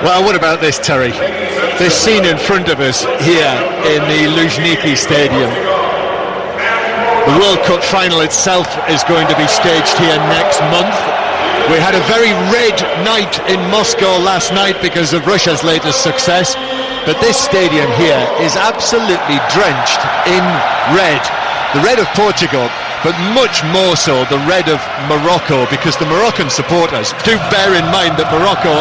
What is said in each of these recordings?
Well, what about this, Terry? This scene in front of us here in the Luzhniki Stadium. The World Cup final itself is going to be staged here next month. We had a very red night in Moscow last night because of Russia's latest success, but this stadium here is absolutely drenched in red. The red of Portugal, but much more so the red of Morocco, because the Moroccan supporters do bear in mind that Morocco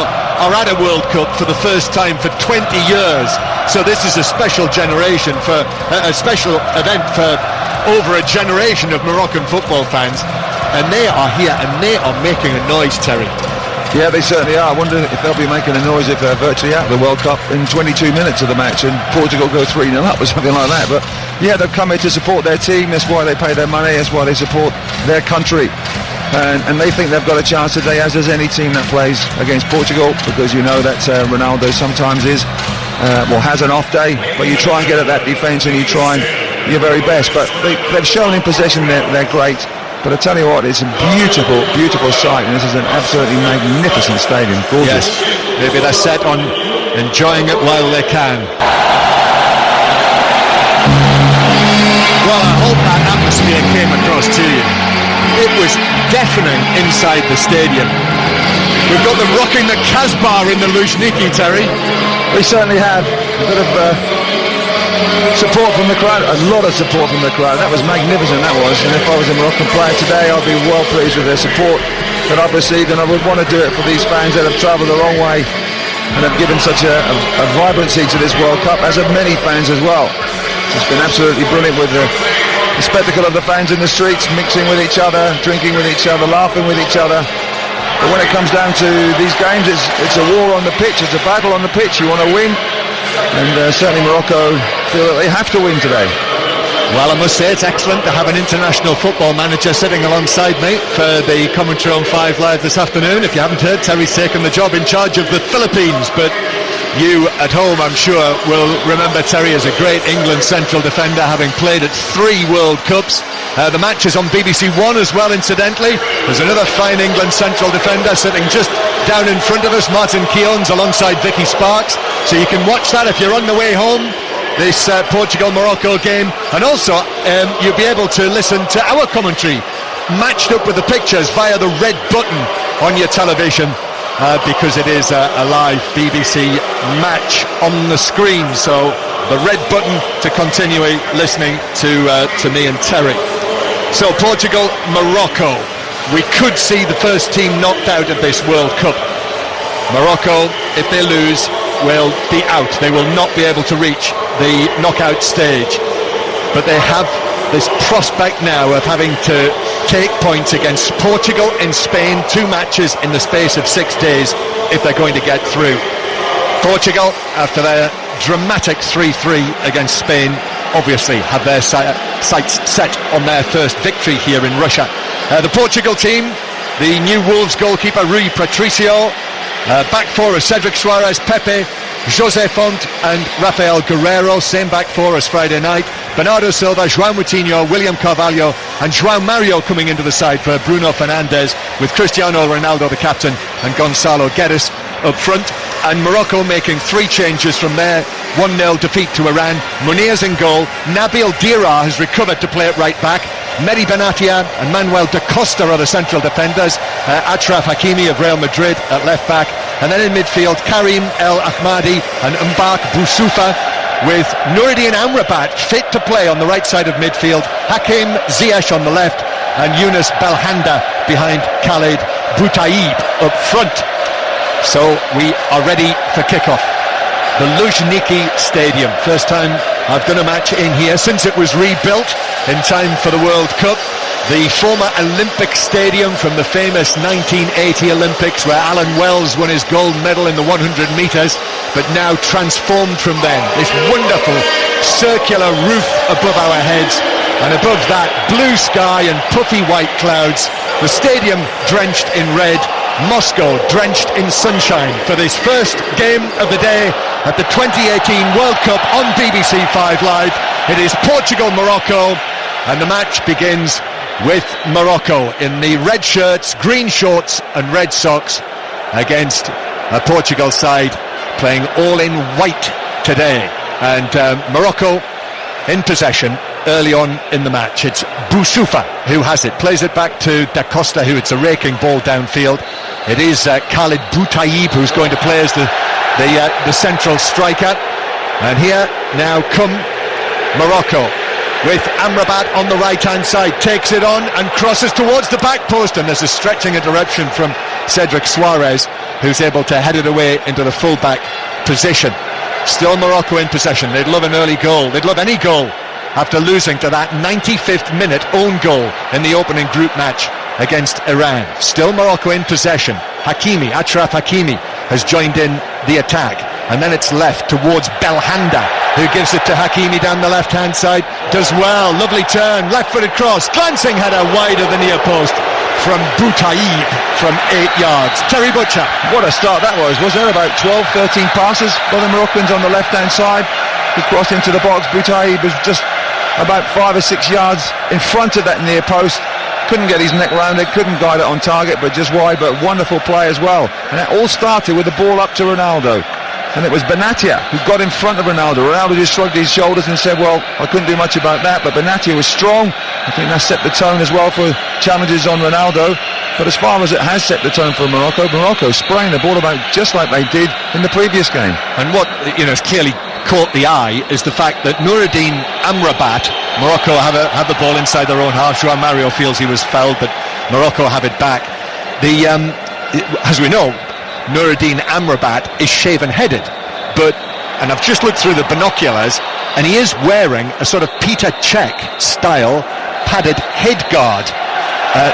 are at a World Cup for the first time for 20 years. So this is a special generation, for a special event for over a generation of Moroccan football fans. And they are here and they are making a noise, Terry. Yeah, they certainly are. I wonder if they'll be making a noise if they're virtually out of the World Cup in 22 minutes of the match and Portugal go 3-0 up or something like that. But yeah, they've come here to support their team. That's why they pay their money. That's why they support their country. And they think they've got a chance today, as does any team that plays against Portugal, because you know that Ronaldo sometimes has an off day, but you try and get at that defence and you try and your very best. But they've shown in possession they're great. But I tell you what, it's a beautiful, beautiful sight, and this is an absolutely magnificent stadium. Gorgeous. Yes, maybe they're set on enjoying it while they can. Well, I hope that atmosphere came across to you. It was deafening inside the stadium. We've got them rocking the Casbah in the Luzhniki, Terry. We certainly have. A bit of support from the crowd, a lot of support from the crowd. That was magnificent, that was. And if I was a Moroccan player today, I'd be well pleased with their support that I've received, and I would want to do it for these fans that have travelled a long way and have given such a vibrancy to this World Cup, as have many fans as well. It's been absolutely brilliant with the spectacle of the fans in the streets, mixing with each other, drinking with each other, laughing with each other. But when it comes down to these games, it's a war on the pitch, it's a battle on the pitch. You want to win, and certainly Morocco feel that they have to win today. Well, I must say it's excellent to have an international football manager sitting alongside me for the commentary on 5 Live this afternoon. If you haven't heard, Terry's taken the job in charge of the Philippines, but you at home, I'm sure, will remember Terry as a great England central defender, having played at 3 World Cups. The match is on BBC One as well, incidentally. There's another fine England central defender sitting just down in front of us, Martin Keown's, alongside Vicky Sparks. So you can watch that if you're on the way home, this Portugal-Morocco game. And also, you'll be able to listen to our commentary, matched up with the pictures via the red button on your television. Because it is a live BBC match on the screen, so the red button to continue listening to me and Terry. So Portugal, Morocco, we could see the first team knocked out of this World Cup. Morocco, if they lose, will be out. They will not be able to reach the knockout stage, but they have this prospect now of having to take points against Portugal in Spain, 2 matches in the space of 6 days if they're going to get through. Portugal, after their dramatic 3-3 against Spain, obviously have their sights set on their first victory here in Russia. The Portugal team, the new Wolves goalkeeper Rui Patricio, back four of Cedric Soares, Pepe, José Font and Rafael Guerreiro, same back four as Friday night. Bernardo Silva, João Moutinho, William Carvalho and João Mario coming into the side for Bruno Fernandes, with Cristiano Ronaldo the captain and Gonçalo Guedes up front. And Morocco making 3 changes from their 1-0 defeat to Iran. Munir's in goal, Nabil Dira has recovered to play at right back, Mehdi Benatia and Manuel da Costa are the central defenders, Achraf Hakimi of Real Madrid at left back, and then in midfield Karim El Ahmadi and Mbak Boussoufa, with Noureddin Amrabat fit to play on the right side of midfield, Hakim Ziyech on the left and Yunus Belhanda behind Khaled Boutaib up front. So we are ready for kickoff. The Luzhniki Stadium, first time I've done a match in here since it was rebuilt in time for the World Cup. The former Olympic Stadium from the famous 1980 Olympics, where Alan Wells won his gold medal in the 100 metres, but now transformed from then. This wonderful circular roof above our heads, and above that blue sky and puffy white clouds. The stadium drenched in red, Moscow drenched in sunshine for this first game of the day at the 2018 World Cup on BBC 5 Live. It is Portugal-Morocco, and the match begins with Morocco in the red shirts, green shorts and red socks against a Portugal side playing all in white today. And Morocco in possession early on in the match. It's Boussoufa who has it, plays it back to Da Costa, who it's a raking ball downfield. It is Khalid Boutaïb who's going to play as the central striker. And here now come Morocco with Amrabat on the right hand side, takes it on and crosses towards the back post, and there's a stretching interruption from Cedric Suarez, who's able to head it away into the full back position. Still Morocco in possession. They'd love an early goal, they'd love any goal after losing to that 95th minute own goal in the opening group match against Iran. Still Morocco in possession. Achraf Hakimi has joined in the attack, and then it's left towards Belhanda, who gives it to Hakimi down the left hand side, does well, lovely turn, left footed cross, glancing header wide of the near post from Boutaïb from 8 yards. Terry Butcher. What a start that was there? About 12-13 passes by the Moroccans on the left hand side. He crossed into the box. Boutaïb was just about 5 or 6 yards in front of that near post. Couldn't get his neck round it, couldn't guide it on target, but just wide. But wonderful play as well. And that all started with the ball up to Ronaldo, and it was Benatia who got in front of Ronaldo. Ronaldo just shrugged his shoulders and said, well, I couldn't do much about that. But Benatia was strong. I think that set the tone as well for challenges on Ronaldo. But as far as it has set the tone for Morocco spraying the ball about just like they did in the previous game. And what has clearly caught the eye is the fact that Noureddine Amrabat, Morocco have the ball inside their own half. João Mario feels he was fouled, but Morocco have it back. As we know, Noureddine Amrabat is shaven-headed, and I've just looked through the binoculars, and he is wearing a sort of Peter Cech style padded head guard.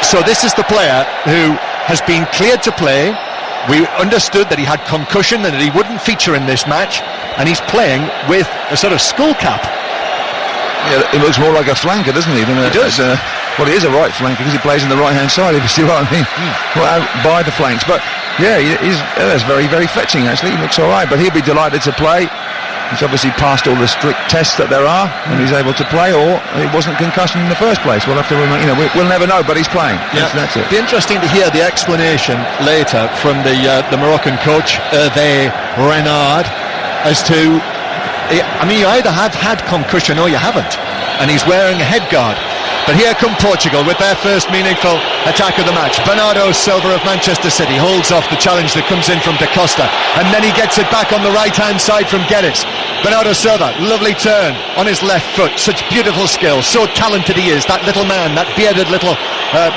So this is the player who has been cleared to play. We understood that he had concussion and that he wouldn't feature in this match, and he's playing with a sort of skull cap. Yeah, he looks more like a flanker, doesn't he? He does. Well, he is a right flanker because he plays on the right hand side, if you see what I mean. Right out by the flanks. But yeah, that's very, very fetching actually. He looks alright, but he'll be delighted to play. He's obviously passed all the strict tests that there are, and he's able to play, or it wasn't concussion in the first place. We'll have to, we'll never know, but he's playing. Yeah. That's it. It'd be interesting to hear the explanation later from the Moroccan coach, Hervé Renard, as to, you either have had concussion or you haven't, and he's wearing a head guard. But here come Portugal with their first meaningful attack of the match. Bernardo Silva of Manchester City holds off the challenge that comes in from Da Costa, and then he gets it back on the right hand side from Guedes. Bernardo Silva, lovely turn on his left foot, such beautiful skill, so talented he is, that little man, that bearded little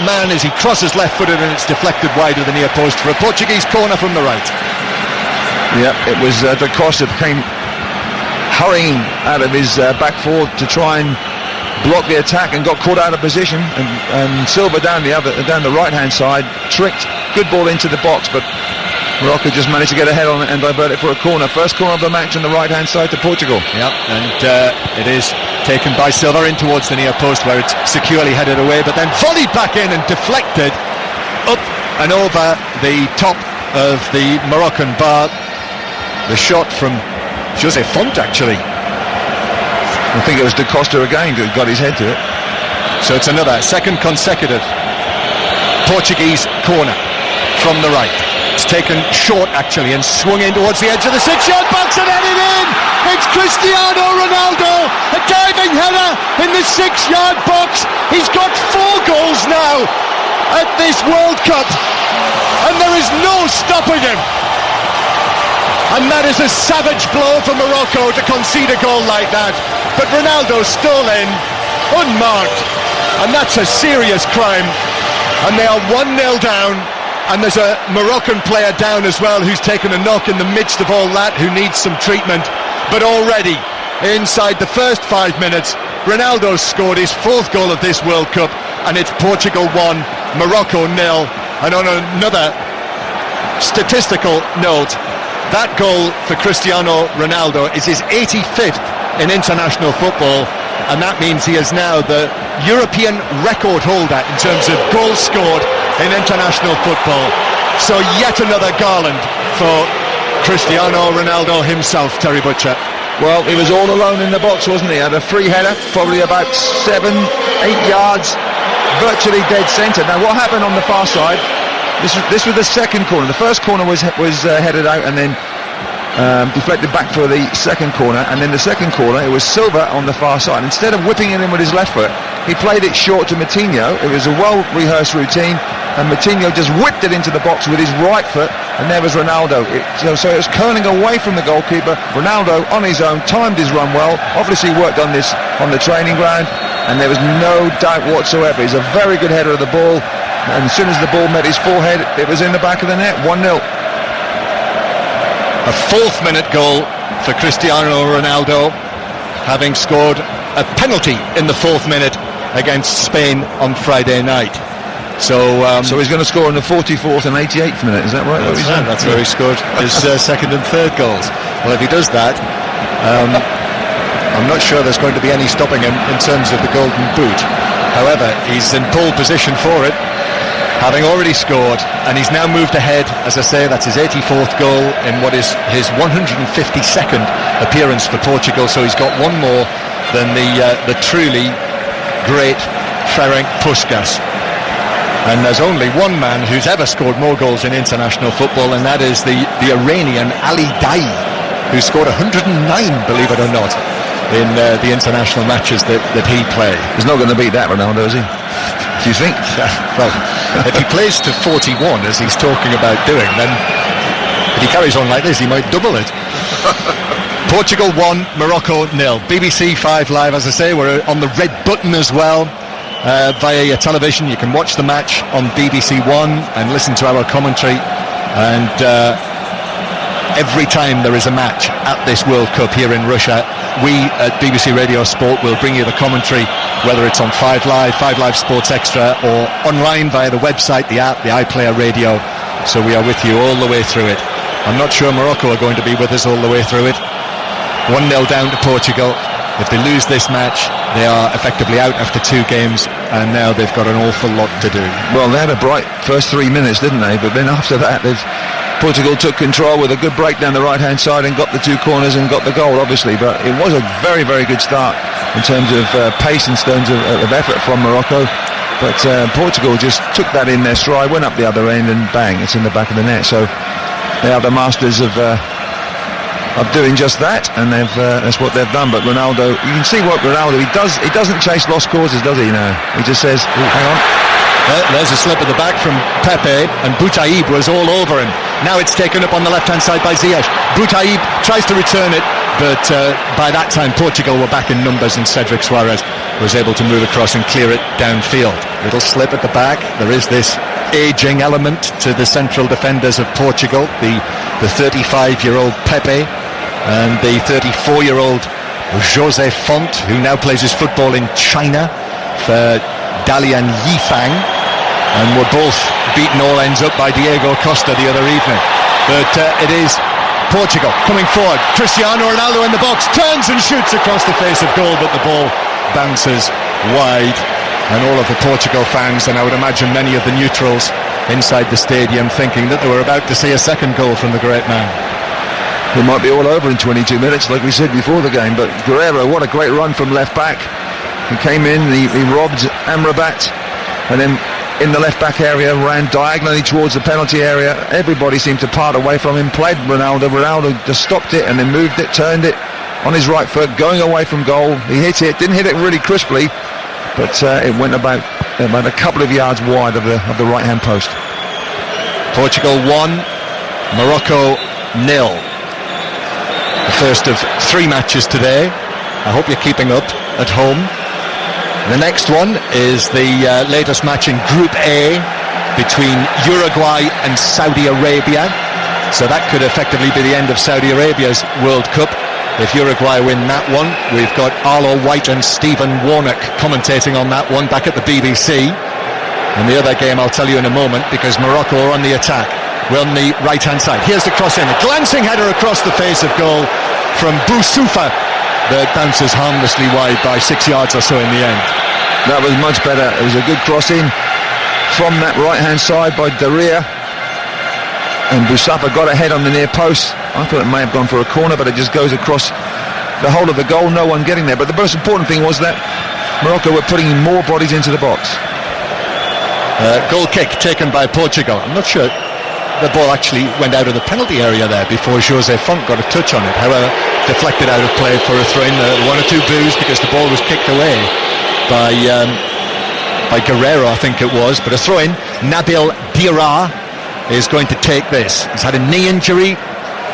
man, as he crosses left footed, and it's deflected wide of the near post for a Portuguese corner from the right. Yeah, it was Da Costa came hurrying out of his back four to try and blocked the attack and got caught out of position, and Silva down the right hand side tricked, good ball into the box, but Morocco just managed to get ahead on it and divert it for a corner. First corner of the match on the right hand side to Portugal. Yep, and it is taken by Silva in towards the near post, where it's securely headed away, but then volleyed back in and deflected up and over the top of the Moroccan bar. The shot from Jose Font, actually. I think it was Da Costa again who got his head to it. So it's another second consecutive Portuguese corner from the right. It's taken short actually and swung in towards the edge of the 6-yard box and headed in. It's Cristiano Ronaldo, a diving header in the 6-yard box. He's got 4 goals now at this World Cup, and there is no stopping him. And that is a savage blow for Morocco to concede a goal like that. But Ronaldo stole in, unmarked, and that's a serious crime. And they are 1-0 down, and there's a Moroccan player down as well who's taken a knock in the midst of all that, who needs some treatment. But already, inside the first 5 minutes, Ronaldo's scored his 4th goal of this World Cup, and it's Portugal 1, Morocco 0. And on another statistical note, that goal for Cristiano Ronaldo is his 85th in international football, and that means he is now the European record holder in terms of goals scored in international football. So yet another garland for Cristiano Ronaldo himself, Terry Butcher. Well, he was all alone in the box, wasn't he? Had a free header, probably about 7-8 yards, virtually dead centre. Now what happened on the far side, this was the second corner. The first corner was headed out, and then deflected back for the second corner, and then the second corner, it was Silva on the far side. Instead of whipping it in with his left foot, he played it short to Moutinho. It was a well-rehearsed routine, and Moutinho just whipped it into the box with his right foot, and there was Ronaldo. So it was curling away from the goalkeeper. Ronaldo, on his own, timed his run well, obviously worked on this on the training ground, and there was no doubt whatsoever. He's a very good header of the ball, and as soon as the ball met his forehead, it was in the back of the net, 1-0. A fourth-minute goal for Cristiano Ronaldo, having scored a penalty in the 4th minute against Spain on Friday night. So he's going to score in the 44th and 88th minute, is that right? That's where he scored his second and third goals. Well, if he does that, I'm not sure there's going to be any stopping him in terms of the golden boot. However, he's in pole position for it, having already scored, and he's now moved ahead. As I say, that's his 84th goal in what is his 152nd appearance for Portugal, so he's got one more than the truly great Ferenc Puskás. And there's only one man who's ever scored more goals in international football, and that is the Iranian Ali Daei, who scored 109, believe it or not, in the international matches that he played. He's not going to beat that, Ronaldo, is he? Do you think? Well, if he plays to 41, as he's talking about doing, then if he carries on like this, he might double it. Portugal 1, Morocco 0. BBC 5 Live, as I say, we're on the red button as well. Via your television, you can watch the match on BBC One and listen to our commentary. And every time there is a match at this World Cup here in Russia, we at BBC Radio Sport will bring you the commentary, whether it's on 5 Live Sports Extra, or online via the website, the app, the iPlayer Radio. So we are with you all the way through it. I'm not sure Morocco are going to be with us all the way through it. 1-0 down to Portugal. If they lose this match, they are effectively out after 2 games, and now they've got an awful lot to do. Well, they had a bright first 3 minutes, didn't they? But then after that, Portugal took control with a good break down the right-hand side and got the 2 corners and got the goal, obviously. But it was a very, very good start in terms of pace and terms of effort from Morocco. But Portugal just took that in their stride, went up the other end, and bang, it's in the back of the net. So they are the masters of doing just that, and that's what they've done. But Ronaldo, you can see what Ronaldo, he doesn't chase lost causes, does he? No, he just says, hang on. There's a slip at the back from Pepe, and Boutaïb was all over him. Now it's taken up on the left-hand side by Ziyech. Boutaïb tries to return it, but by that time Portugal were back in numbers, and Cedric Soares was able to move across and clear it downfield. Little slip at the back. There is this ageing element to the central defenders of Portugal, the 35-year-old Pepe and the 34-year-old José Font, who now plays his football in China for Dalian Yifang, and were both beaten all ends up by Diego Costa the other evening. But it is Portugal coming forward. Cristiano Ronaldo in the box, turns and shoots across the face of goal, but the ball bounces wide, and all of the Portugal fans, and I would imagine many of the neutrals inside the stadium, thinking that they were about to see a second goal from the great man. It might be all over in 22 minutes, like we said before the game. But Guerrero, what a great run from left back. He came in, he robbed Amrabat, and then in the left back area ran diagonally towards the penalty area. Everybody seemed to part away from him, played Ronaldo just stopped it and then moved it, turned it on his right foot, going away from goal. He hit it, didn't hit it really crisply, but it went about a couple of yards wide of the right hand post. Portugal 1, Morocco 0. The first of 3 matches today. I hope you're keeping up at home. The next one is the latest match in Group A between Uruguay and Saudi Arabia. So that could effectively be the end of Saudi Arabia's World Cup if Uruguay win that one. We've got Arlo White and Stephen Warnock commentating on that one back at the BBC. And the other game I'll tell you in a moment, because Morocco are on the attack. We're on the right-hand side. Here's the cross in. A glancing header across the face of goal from Boussoufa that bounces harmlessly wide by 6 yards or so in the end. That was much better. It was a good cross in from that right-hand side by Daria. And Boussoufa got ahead on the near post. I thought it may have gone for a corner, but it just goes across the whole of the goal. No one getting there. But the most important thing was that Morocco were putting more bodies into the box. Goal kick taken by Portugal. I'm not sure the ball actually went out of the penalty area there before Jose Font got a touch on it. However, deflected out of play for a throw-in. One or two boos because the ball was kicked away by Guerrero, I think it was. But a throw-in. Nabil Diarra is going to take this. He's had a knee injury.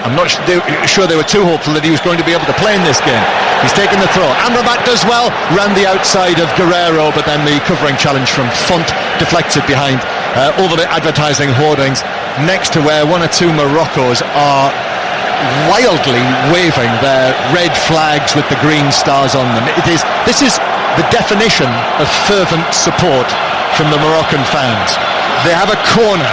I'm not sure they were too hopeful that he was going to be able to play in this game. He's taken the throw. Amrabat does well round the outside of Guerrero, but then the covering challenge from Font deflects it behind over the advertising hoardings next to where one or two Moroccos are wildly waving their red flags with the green stars on them. This is the definition of fervent support from the Moroccan fans. They have a corner.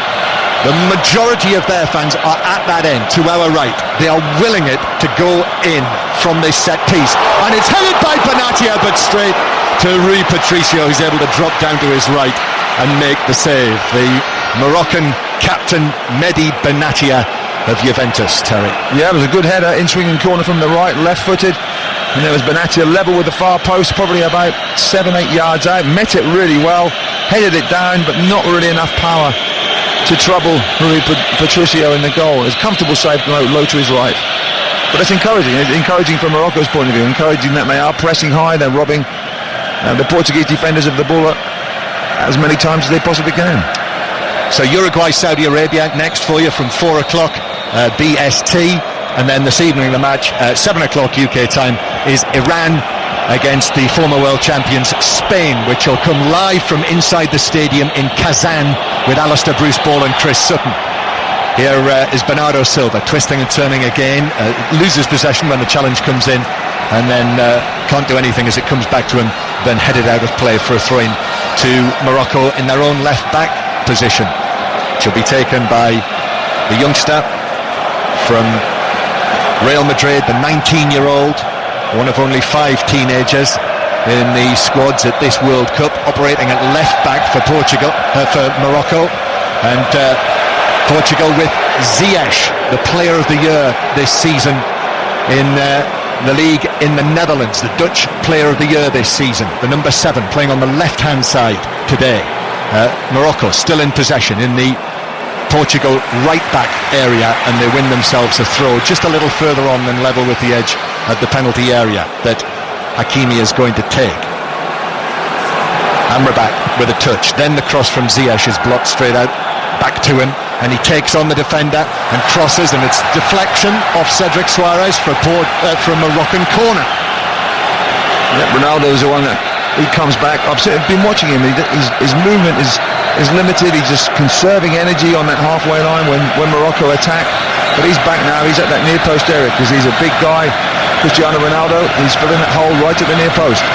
The majority of their fans are at that end, to our right. They are willing it to go in from this set piece. And it's headed by Benatia, but straight to Rui Patricio, who's able to drop down to his right and make the save. The Moroccan captain, Mehdi Benatia of Juventus, Terry. Yeah, it was a good header, in-swinging corner from the right, left-footed. And there was Benatia level with the far post, probably about 7-8 yards out. Met it really well, headed it down, but not really enough power to trouble Rui Patricio in the goal. It's a comfortable save low to his right. But it's encouraging. It's encouraging from Morocco's point of view. Encouraging that they are pressing high. They're robbing the Portuguese defenders of the ball as many times as they possibly can. So Uruguay, Saudi Arabia next for you from 4 o'clock BST. And then this evening the match, 7 o'clock UK time, is Iran against the former world champions Spain, which will come live from inside the stadium in Kazan with Alistair Bruce Ball and Chris Sutton. Here is Bernardo Silva twisting and turning again, loses possession when the challenge comes in, and then can't do anything as it comes back to him, then headed out of play for a throw-in to Morocco in their own left-back position. She'll be taken by the youngster from Real Madrid, the 19-year-old, one of only 5 teenagers in the squads at this World Cup, operating at left-back for for Morocco. And Portugal with Ziyech, the player of the year this season in the league in the Netherlands, the Dutch player of the year this season, the number 7, playing on the left-hand side today. Morocco still in possession in the Portugal right-back area, and they win themselves a throw just a little further on than level with the edge at the penalty area that Hakimi is going to take. Amrabat with a touch, then the cross from Ziyech is blocked straight out, back to him, and he takes on the defender and crosses, and it's deflection off Cedric Suarez for a Moroccan corner. Yeah, Ronaldo is the one that he comes back. I've been watching him. His movement is limited. He's just conserving energy on that halfway line when Morocco attack. But he's back now. He's at that near post area because he's a big guy. Cristiano Ronaldo, he's filling that hole right at the near post.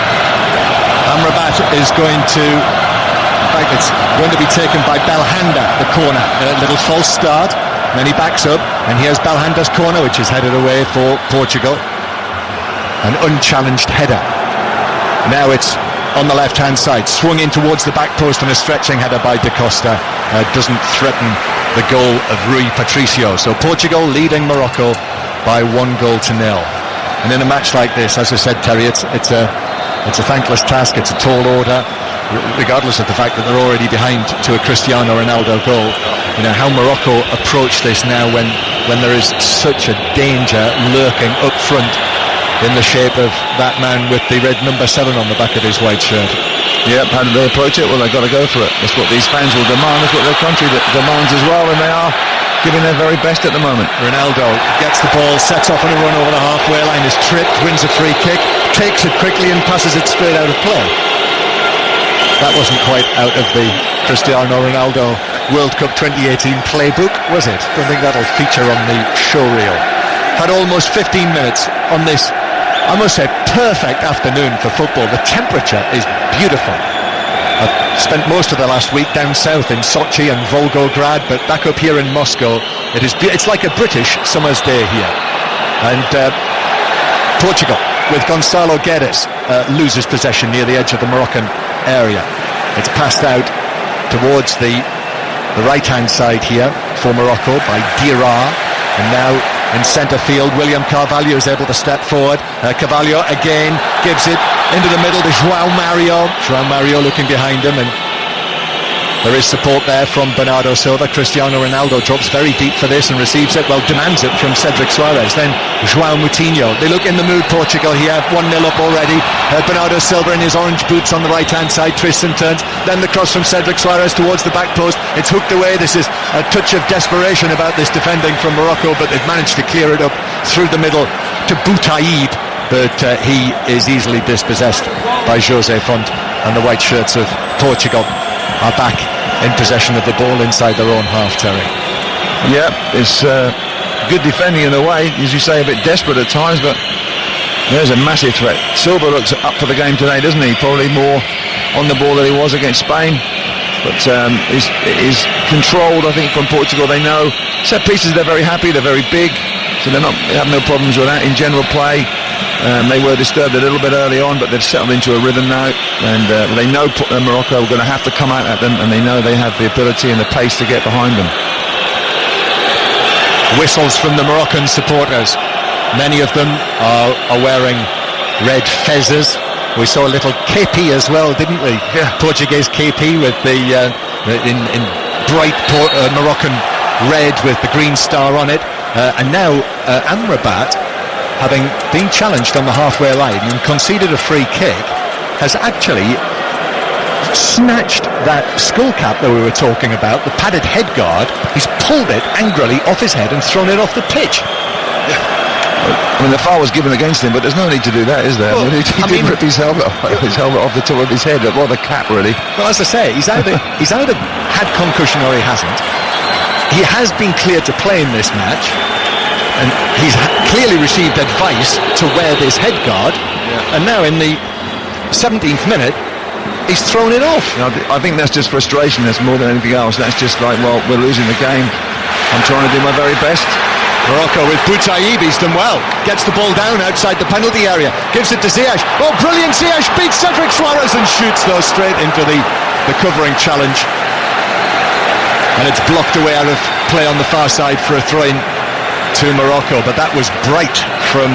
Amrabat is going to, in fact, it's going to be taken by Belhanda, the corner. A little false start, and then he backs up, and here's Belhanda's corner, which is headed away for Portugal. An unchallenged header. Now it's on the left-hand side, swung in towards the back post, and a stretching header by Da Costa doesn't threaten the goal of Rui Patricio. So Portugal leading Morocco by 1-0. And in a match like this, as I said, Terry, it's a thankless task. It's a tall order, regardless of the fact that they're already behind to a Cristiano Ronaldo goal. You know how Morocco approach this now when there is such a danger lurking up front in the shape of that man with the red number 7 on the back of his white shirt. Yep, how do they approach it? Well, they've got to go for it. That's what these fans will demand. That's what their country demands as well, and they are giving their very best at the moment. Ronaldo gets the ball, sets off on a run over the halfway line, is tripped, wins a free kick, takes it quickly and passes it straight out of play. That wasn't quite out of the Cristiano Ronaldo World Cup 2018 playbook, was it? Don't think that'll feature on the show reel. Had almost 15 minutes on this, I must say, perfect afternoon for football. The temperature is beautiful. I've spent most of the last week down south in Sochi and Volgograd, but back up here in Moscow, it's like a British summer's day here. And Portugal, with Gonçalo Guedes, loses possession near the edge of the Moroccan area. It's passed out towards the right-hand side here for Morocco by Diarra, and now in centre field, William Carvalho is able to step forward. Carvalho again gives it into the middle to João Mario. João Mario looking behind him, and There is support there from Bernardo Silva. Cristiano Ronaldo drops very deep for this and receives it, well, demands it from Cedric Soares. Then João Moutinho. They look in the mood, Portugal here, 1-0 up already. Bernardo Silva in his orange boots on the right-hand side, twists and turns. Then the cross from Cedric Soares towards the back post. It's hooked away. This is a touch of desperation about this defending from Morocco, but they've managed to clear it up through the middle to Boutaïb. But he is easily dispossessed by José Font, and the white shirts of Portugal are back in possession of the ball inside their own half, Terry. Yeah, it's good defending in a way, as you say, a bit desperate at times, but there's a massive threat. Silva looks up for the game today, doesn't he? Probably more on the ball than he was against Spain, but is controlled, I think, from Portugal. They know set pieces, they're very happy, they're very big, so they have no problems with that in general play. They were disturbed a little bit early on, but they've settled into a rhythm now, and they know Morocco are going to have to come out at them, and they know they have the ability and the pace to get behind them. Whistles from the Moroccan supporters. Many of them are wearing red fezzes. We saw a little kepi as well, didn't we? Yeah. Portuguese kepi with the in bright Moroccan red with the green star on it. And now Amrabat, having been challenged on the halfway line and conceded a free kick, has actually snatched that skull cap that we were talking about, the padded head guard. He's pulled it angrily off his head and thrown it off the pitch. I mean, the foul was given against him, but there's no need to do that, is there? Well, he didn't rip his helmet off the top of his head, or the cap, really. Well, as I say, he's either had concussion or he hasn't. He has been cleared to play in this match, and he's clearly received advice to wear this head guard, and now in the 17th minute, he's thrown it off. You know, I think that's just frustration. That's more than anything else. That's just like, well, we're losing the game. I'm trying to do my very best. Morocco with Boutaïb, he's done well. Gets the ball down outside the penalty area. Gives it to Ziyech. Oh, brilliant! Ziyech beats Cedric Soares and shoots those straight into the covering challenge. And it's blocked away out of play on the far side for a throw-in to Morocco. But that was bright from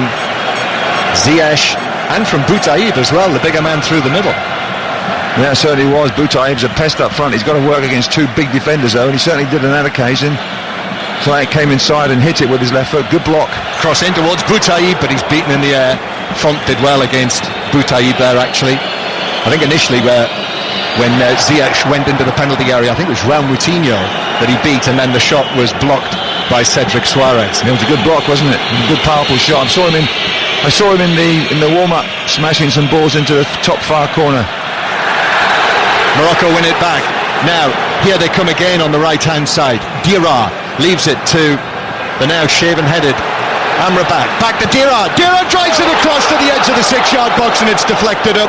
Ziyech and from Boutaïb as well, the bigger man through the middle. Yeah, it certainly was. Boutaïb's a pest up front. He's got to work against two big defenders, though, and he certainly did on that occasion. Client came inside and hit it with his left foot. Good block. Cross in towards Boutaïb, but he's beaten in the air. Font did well against Boutaïb there, actually. I think initially when Ziyech went into the penalty area, I think it was João Moutinho that he beat, and then the shot was blocked by Cedric Soares. It was a good block, wasn't it? A good, powerful shot. I saw him in the warm-up smashing some balls into the top far corner. Morocco win it back. Now, here they come again on the right-hand side. Diarra leaves it to the now shaven-headed Amrabat. Back to Diarra. Diarra drives it across to the edge of the 6-yard box, and it's deflected up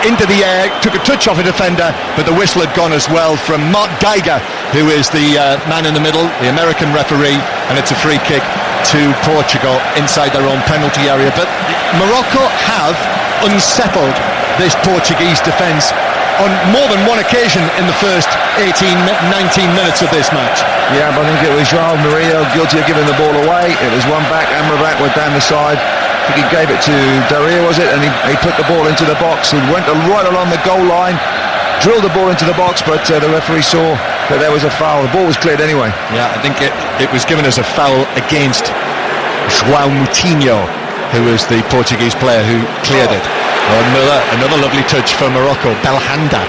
into the air. Took a touch off a defender, but the whistle had gone as well from Mark Geiger, who is the man in the middle, the American referee, and it's a free kick to Portugal inside their own penalty area. But Morocco have unsettled this Portuguese defence on more than one occasion in the first 19 minutes of this match. Yeah, but I think it was João Moutinho guilty of giving the ball away. It was one back, Amrabat went down the side. I think he gave it to Daria, was it? And he put the ball into the box. He went right along the goal line, drilled the ball into the box, but the referee saw that there was a foul. The ball was cleared anyway. Yeah, I think it was given as a foul against João Moutinho, who was the Portuguese player who cleared it. Another lovely touch for Morocco. Belhanda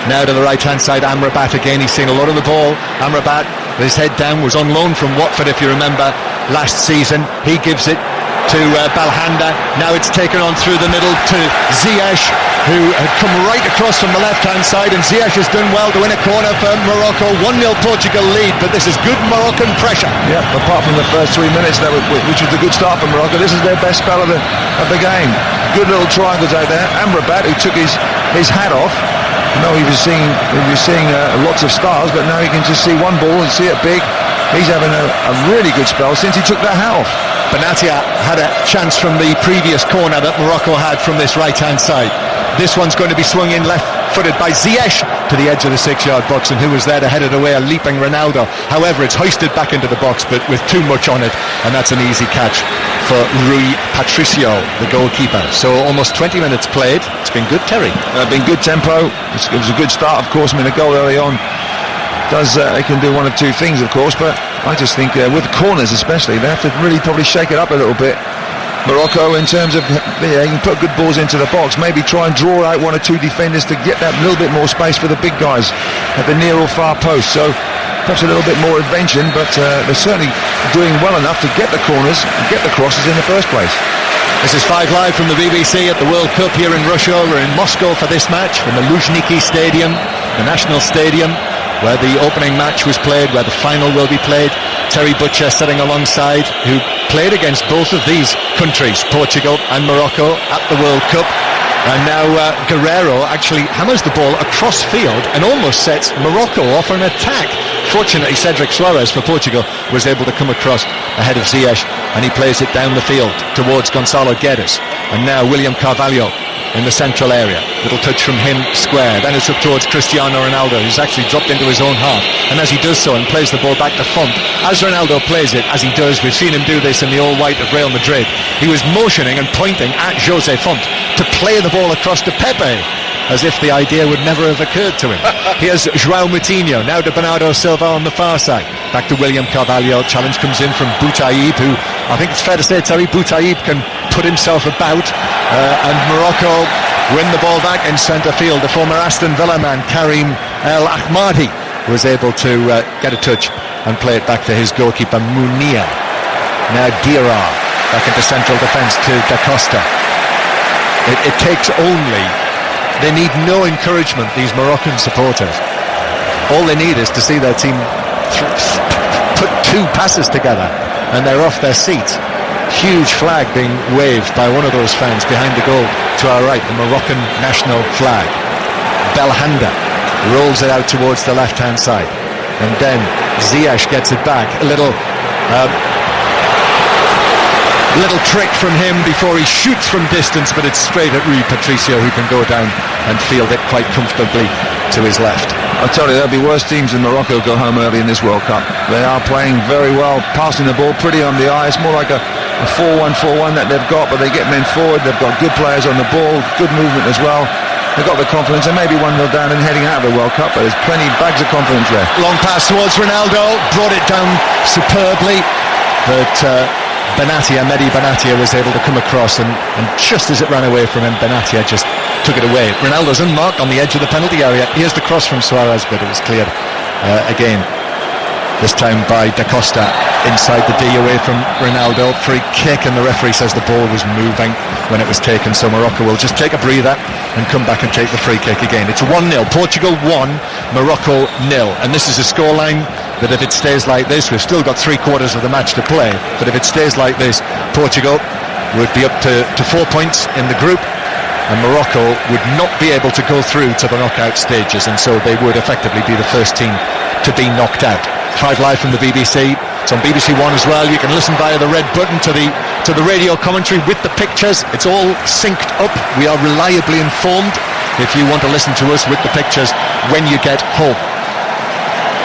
now to the right-hand side. Amrabat again. He's seen a lot of the ball. Amrabat, with his head down, was on loan from Watford, if you remember, last season. He gives it to Belhanda. Now it's taken on through the middle to Ziyech, who had come right across from the left-hand side, and Ziyech has done well to win a corner for Morocco. 1-0 Portugal lead, but this is good Moroccan pressure. Yeah, apart from the first 3 minutes, which was a good start for Morocco, this is their best spell of the game. Good little triangles out there. Amrabat, who took his hat off. No, he was seeing lots of stars, but now he can just see one ball and see it big. He's having a really good spell since he took that hat off. Benatia had a chance from the previous corner that Morocco had from this right-hand side. This one's going to be swung in left-footed by Ziyech to the edge of the 6-yard box, and who was there to head it away? A leaping Ronaldo. However, it's hoisted back into the box, but with too much on it, and that's an easy catch for Rui Patricio, the goalkeeper. So almost 20 minutes played. It's been good, Terry. Been good tempo. It was a good start, of course. I mean, a goal early on they can do one of two things, of course, but I just think with corners especially, they have to really probably shake it up a little bit. Morocco, in terms of, you can put good balls into the box, maybe try and draw out one or two defenders to get that little bit more space for the big guys at the near or far post. So perhaps a little bit more invention, but they're certainly doing well enough to get the corners and get the crosses in the first place. This is 5 Live from the BBC at the World Cup here in Russia. We're in Moscow for this match, from the Luzhniki Stadium, the national stadium, where the opening match was played, where the final will be played. Terry Butcher sitting alongside, who played against both of these countries, Portugal and Morocco, at the World Cup. And now Guerrero actually hammers the ball across field and almost sets Morocco off an attack. Fortunately, Cedric Soares for Portugal was able to come across ahead of Ziyech, and he plays it down the field towards Gonçalo Guedes. And now William Carvalho in the central area. Little touch from him square. Then it's up towards Cristiano Ronaldo, who's actually dropped into his own half. And as he does so and plays the ball back to Font, as Ronaldo plays it, as he does, we've seen him do this in the all-white of Real Madrid. He was motioning and pointing at Jose Font to play the ball across to Pepe, as if the idea would never have occurred to him. Here's João Moutinho, now to Bernardo Silva on the far side. Back to William Carvalho. Challenge comes in from Boutaïb, who, I think it's fair to say, Terry, Boutaïb can put himself about, and Morocco win the ball back in centre field. The former Aston Villa man, Karim El Ahmadi, was able to get a touch and play it back to his goalkeeper, Munir. Now Diarra back into central defence to Da Costa. It takes only... They need no encouragement, these Moroccan supporters. All they need is to see their team put 2 passes together and they're off their seats. Huge flag being waved by one of those fans behind the goal to our right, the Moroccan national flag. Belhanda rolls it out towards the left-hand side, and then Ziyech gets it back. A little trick from him before he shoots from distance, but it's straight at Rui Patricio, who can go down and field it quite comfortably to his left. I tell you, there'll be worse teams than Morocco go home early in this World Cup. They are playing very well, passing the ball pretty on the eye. It's more like a 4-1-4-1 that they've got, but they get men forward. They've got good players on the ball, good movement as well. They've got the confidence. They may be 1-0 down and heading out of the World Cup, but there's plenty bags of confidence there. Long pass towards Ronaldo, brought it down superbly, but Mehdi Benatia was able to come across, and just as it ran away from him, Benatia just took it away. Ronaldo's unmarked on the edge of the penalty area. Here's the cross from Suarez, but it was cleared again, this time by Da Costa inside the D away from Ronaldo. Free kick, and the referee says the ball was moving when it was taken, so Morocco will just take a breather and come back and take the free kick again. It's 1-0, Portugal 1, Morocco 0, and this is a scoreline that, if it stays like this, we've still got 3/4 of the match to play, but if it stays like this, Portugal would be up to 4 points in the group, and Morocco would not be able to go through to the knockout stages, and so they would effectively be the first team to be knocked out. 5 Live from the BBC. It's on BBC One as well. You can listen via the red button to the radio commentary with the pictures. It's all synced up. We are reliably informed if you want to listen to us with the pictures when you get home.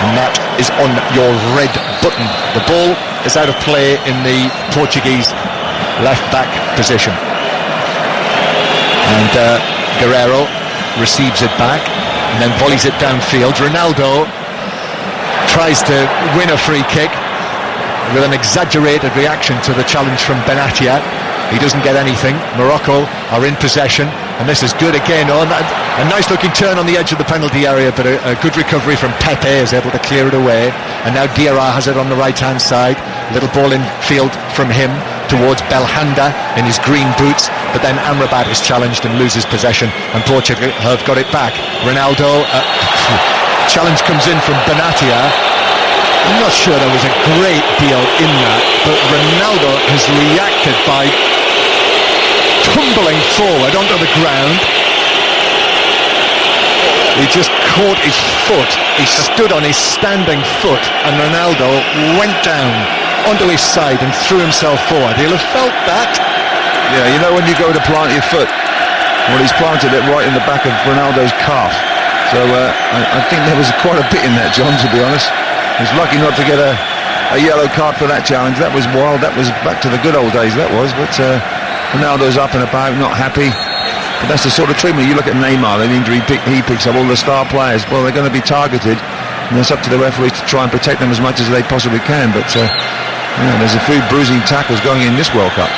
And that is on your red button. The ball is out of play in the Portuguese left-back position. And Guerrero receives it back and then volleys it downfield. Ronaldo tries to win a free kick with an exaggerated reaction to the challenge from Benatia. He doesn't get anything. Morocco are in possession, and this is good again. A nice looking turn on the edge of the penalty area, but a good recovery from Pepe, is able to clear it away. And now Diarra has it on the right hand side. Little ball in field from him towards Belhanda in his green boots, but then Amrabat is challenged and loses possession, and Portugal have got it back. Ronaldo, challenge comes in from Benatia. I'm not sure there was a great deal in that, but Ronaldo has reacted by tumbling forward onto the ground. He just caught his foot. He stood on his standing foot, and Ronaldo went down onto his side and threw himself forward. He'll have felt that. Yeah, you know when you go to plant your foot, well, he's planted it right in the back of Ronaldo's calf. So I think there was quite a bit in that, John, to be honest. He's lucky not to get a yellow card for that challenge. That was wild. That was back to the good old days, that was. But Ronaldo's up and about, not happy. But that's the sort of treatment. You look at Neymar, the injury he picks up, all the star players. Well, they're going to be targeted. And it's up to the referees to try and protect them as much as they possibly can. But there's a few bruising tackles going in this World Cup.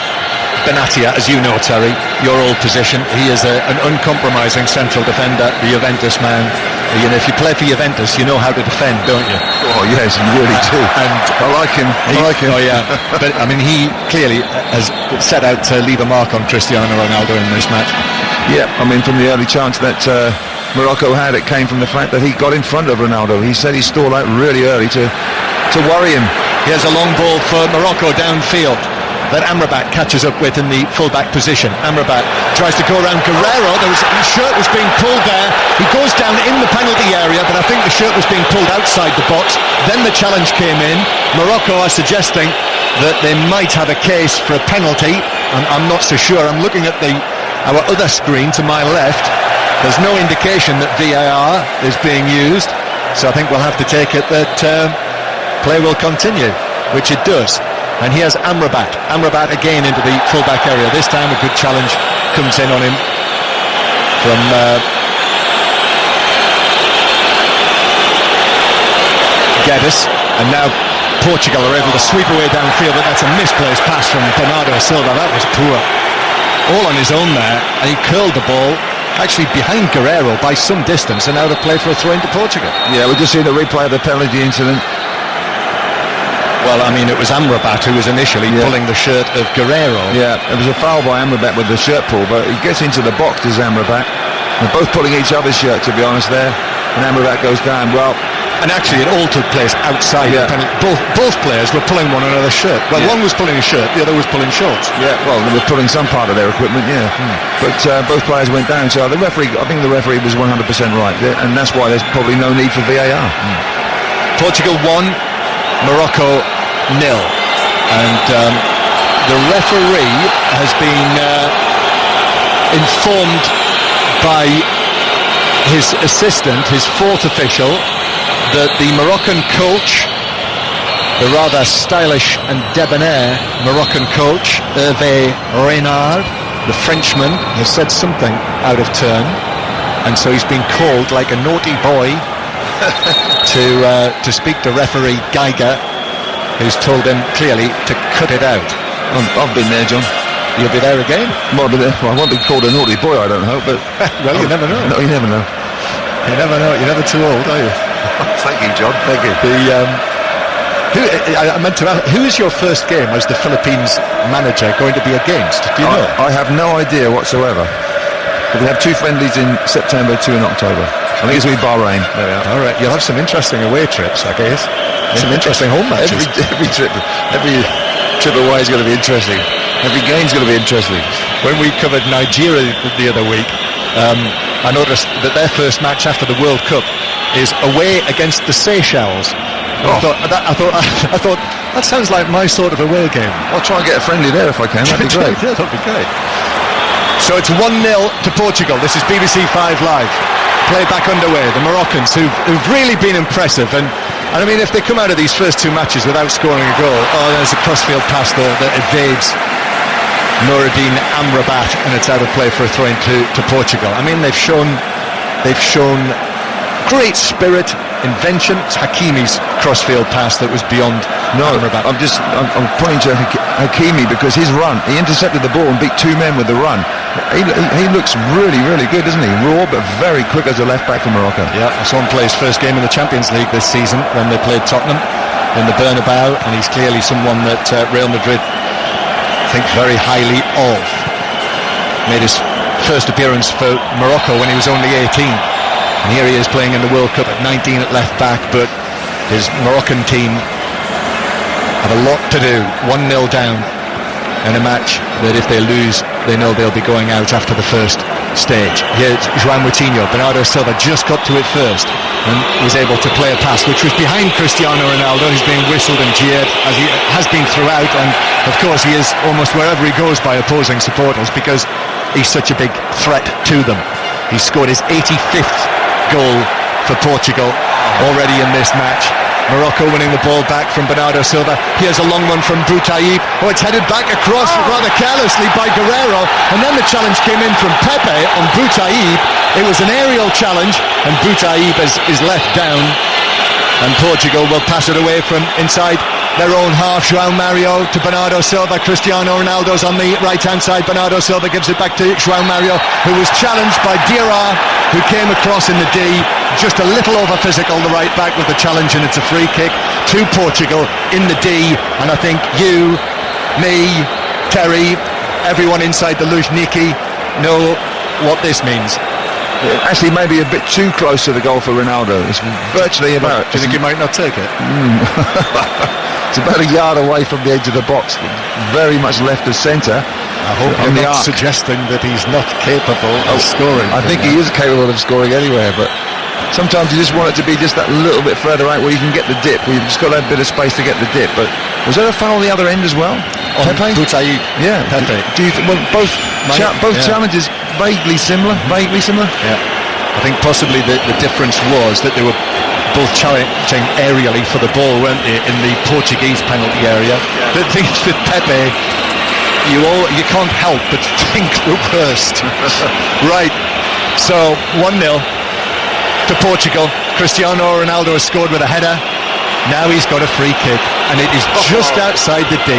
Benatia, as you know, Terry, your old position, he is an uncompromising central defender, the Juventus man. You know, if you play for Juventus, you know how to defend, don't you? Oh yes, you really do. And I like him. Oh yeah, but I mean, he clearly has set out to leave a mark on Cristiano Ronaldo in this match. Yeah, I mean, from the early chance that Morocco had, it came from the fact that he got in front of Ronaldo. He said he stalled out really early to worry him. Here's a long ball for Morocco downfield that Amrabat catches up with in the full-back position. Amrabat tries to go around Guerrero. His shirt was being pulled there. He goes down in the penalty area, but I think the shirt was being pulled outside the box. Then the challenge came in. Morocco are suggesting that they might have a case for a penalty. I'm not so sure. I'm looking at our other screen to my left. There's no indication that VAR is being used, so I think we'll have to take it that play will continue, which it does. And here's Amrabat. Amrabat again into the full-back area. This time a good challenge comes in on him from Guedes. And now Portugal are able to sweep away downfield, but that's a misplaced pass from Bernardo Silva. That was poor. All on his own there, and he curled the ball actually behind Guerrero by some distance, and out of play for a throw into Portugal. Yeah, we just seen the replay of the penalty incident. Well, I mean, it was Amrabat who was initially pulling the shirt of Guerrero. Yeah, it was a foul by Amrabat with the shirt pull, but he gets into the box, does Amrabat. They're both pulling each other's shirt, to be honest, there. And Amrabat goes down. Well, and actually it all took place outside the penalty. Both players were pulling one another's shirt. Well, one was pulling a shirt, the other was pulling shorts. Yeah, well, they were pulling some part of their equipment, But both players went down, so I think the referee was 100% right, and that's why there's probably no need for VAR. Portugal 1, Morocco 0. And the referee has been informed by his assistant, his fourth official, that the Moroccan coach, the rather stylish and debonair Moroccan coach, Hervé Renard, the Frenchman, has said something out of turn, and so he's been called like a naughty boy to speak to referee Geiger, who's told him clearly to cut it out. I've been there, John. You'll be there again? Well, I won't be called a naughty boy, I don't hope, but... well, you never know. No, you never know. You never know. You're never too old, are you? Thank you, John. Thank you. I meant to ask, who is your first game as the Philippines manager going to be against? Do you know? I have no idea whatsoever. But we have 2 friendlies in September, 2 in October. I think it's going to be Bahrain. There we are. All right, you'll have some interesting away trips, I guess. Some interesting home matches. Every trip away is going to be interesting. Every game's going to be interesting. When we covered Nigeria the other week, I noticed that their first match after the World Cup is away against the Seychelles. I thought that sounds like my sort of away game. I'll try and get a friendly there if I can. That'd be great. Yeah, that'd be great. So it's 1-0 to Portugal. This is BBC 5 Live. Play back underway. The Moroccans who've really been impressive, and I mean, if they come out of these first 2 matches without scoring a goal, there's a crossfield pass there that evades Noureddine Amrabat, and it's out of play for a throw to Portugal. I mean, they've shown great spirit, invention. It's Hakimi's crossfield pass that was beyond Amrabat. I'm pointing to Hakimi because his run, he intercepted the ball and beat 2 men with the run. He looks really, really good, doesn't he? Raw, but very quick as a left back for Morocco. Yeah, I saw him play his first game in the Champions League this season when they played Tottenham in the Bernabeu, and he's clearly someone that Real Madrid think very highly of. Made his first appearance for Morocco when he was only 18, and here he is playing in the World Cup at 19 at left back, but his Moroccan team have a lot to do. 1-0 down in a match that if they lose, they know they'll be going out after the first stage. Here's João Moutinho. Bernardo Silva just got to it first and was able to play a pass which was behind Cristiano Ronaldo. He's being whistled and jeered, as he has been throughout, and of course he is almost wherever he goes by opposing supporters because he's such a big threat to them. He scored his 85th goal for Portugal already in this match. Morocco winning the ball back from Bernardo Silva. Here's a long one from Boutaïb. It's headed back across rather carelessly by Guerrero, and then the challenge came in from Pepe on Boutaïb. It was an aerial challenge, and Boutaïb is left down And Portugal will pass it away from inside their own half. João Mario to Bernardo Silva. Cristiano Ronaldo's on the right-hand side. Bernardo Silva gives it back to João Mario, who was challenged by Diarra, who came across in the D. Just a little over physical, the right back with the challenge, and it's a free kick to Portugal in the D. And I think you, me, Terry, everyone inside the Luzhniki know what this means. Actually, maybe a bit too close to the goal for Ronaldo. It's virtually about... Do you think he might not take it? It's about a yard away from the edge of the box. Very much left of centre. I hope you're not suggesting that he's not capable of scoring. I think he is capable of scoring anywhere, but sometimes you just want it to be just that little bit further out where you can get the dip, where you've just got that bit of space to get the dip. But was there a foul on the other end as well? Pepe? Boutaïd. Yeah. Pepe. Do you well, both challenges vaguely similar? Yeah. I think possibly the difference was that they were both challenging aerially for the ball, weren't they, in the Portuguese penalty area. The thing is with Pepe, you can't help but think the worst. Right. So 1-0 to Portugal. Cristiano Ronaldo has scored with a header. Now he's got a free kick, and it is just outside the D.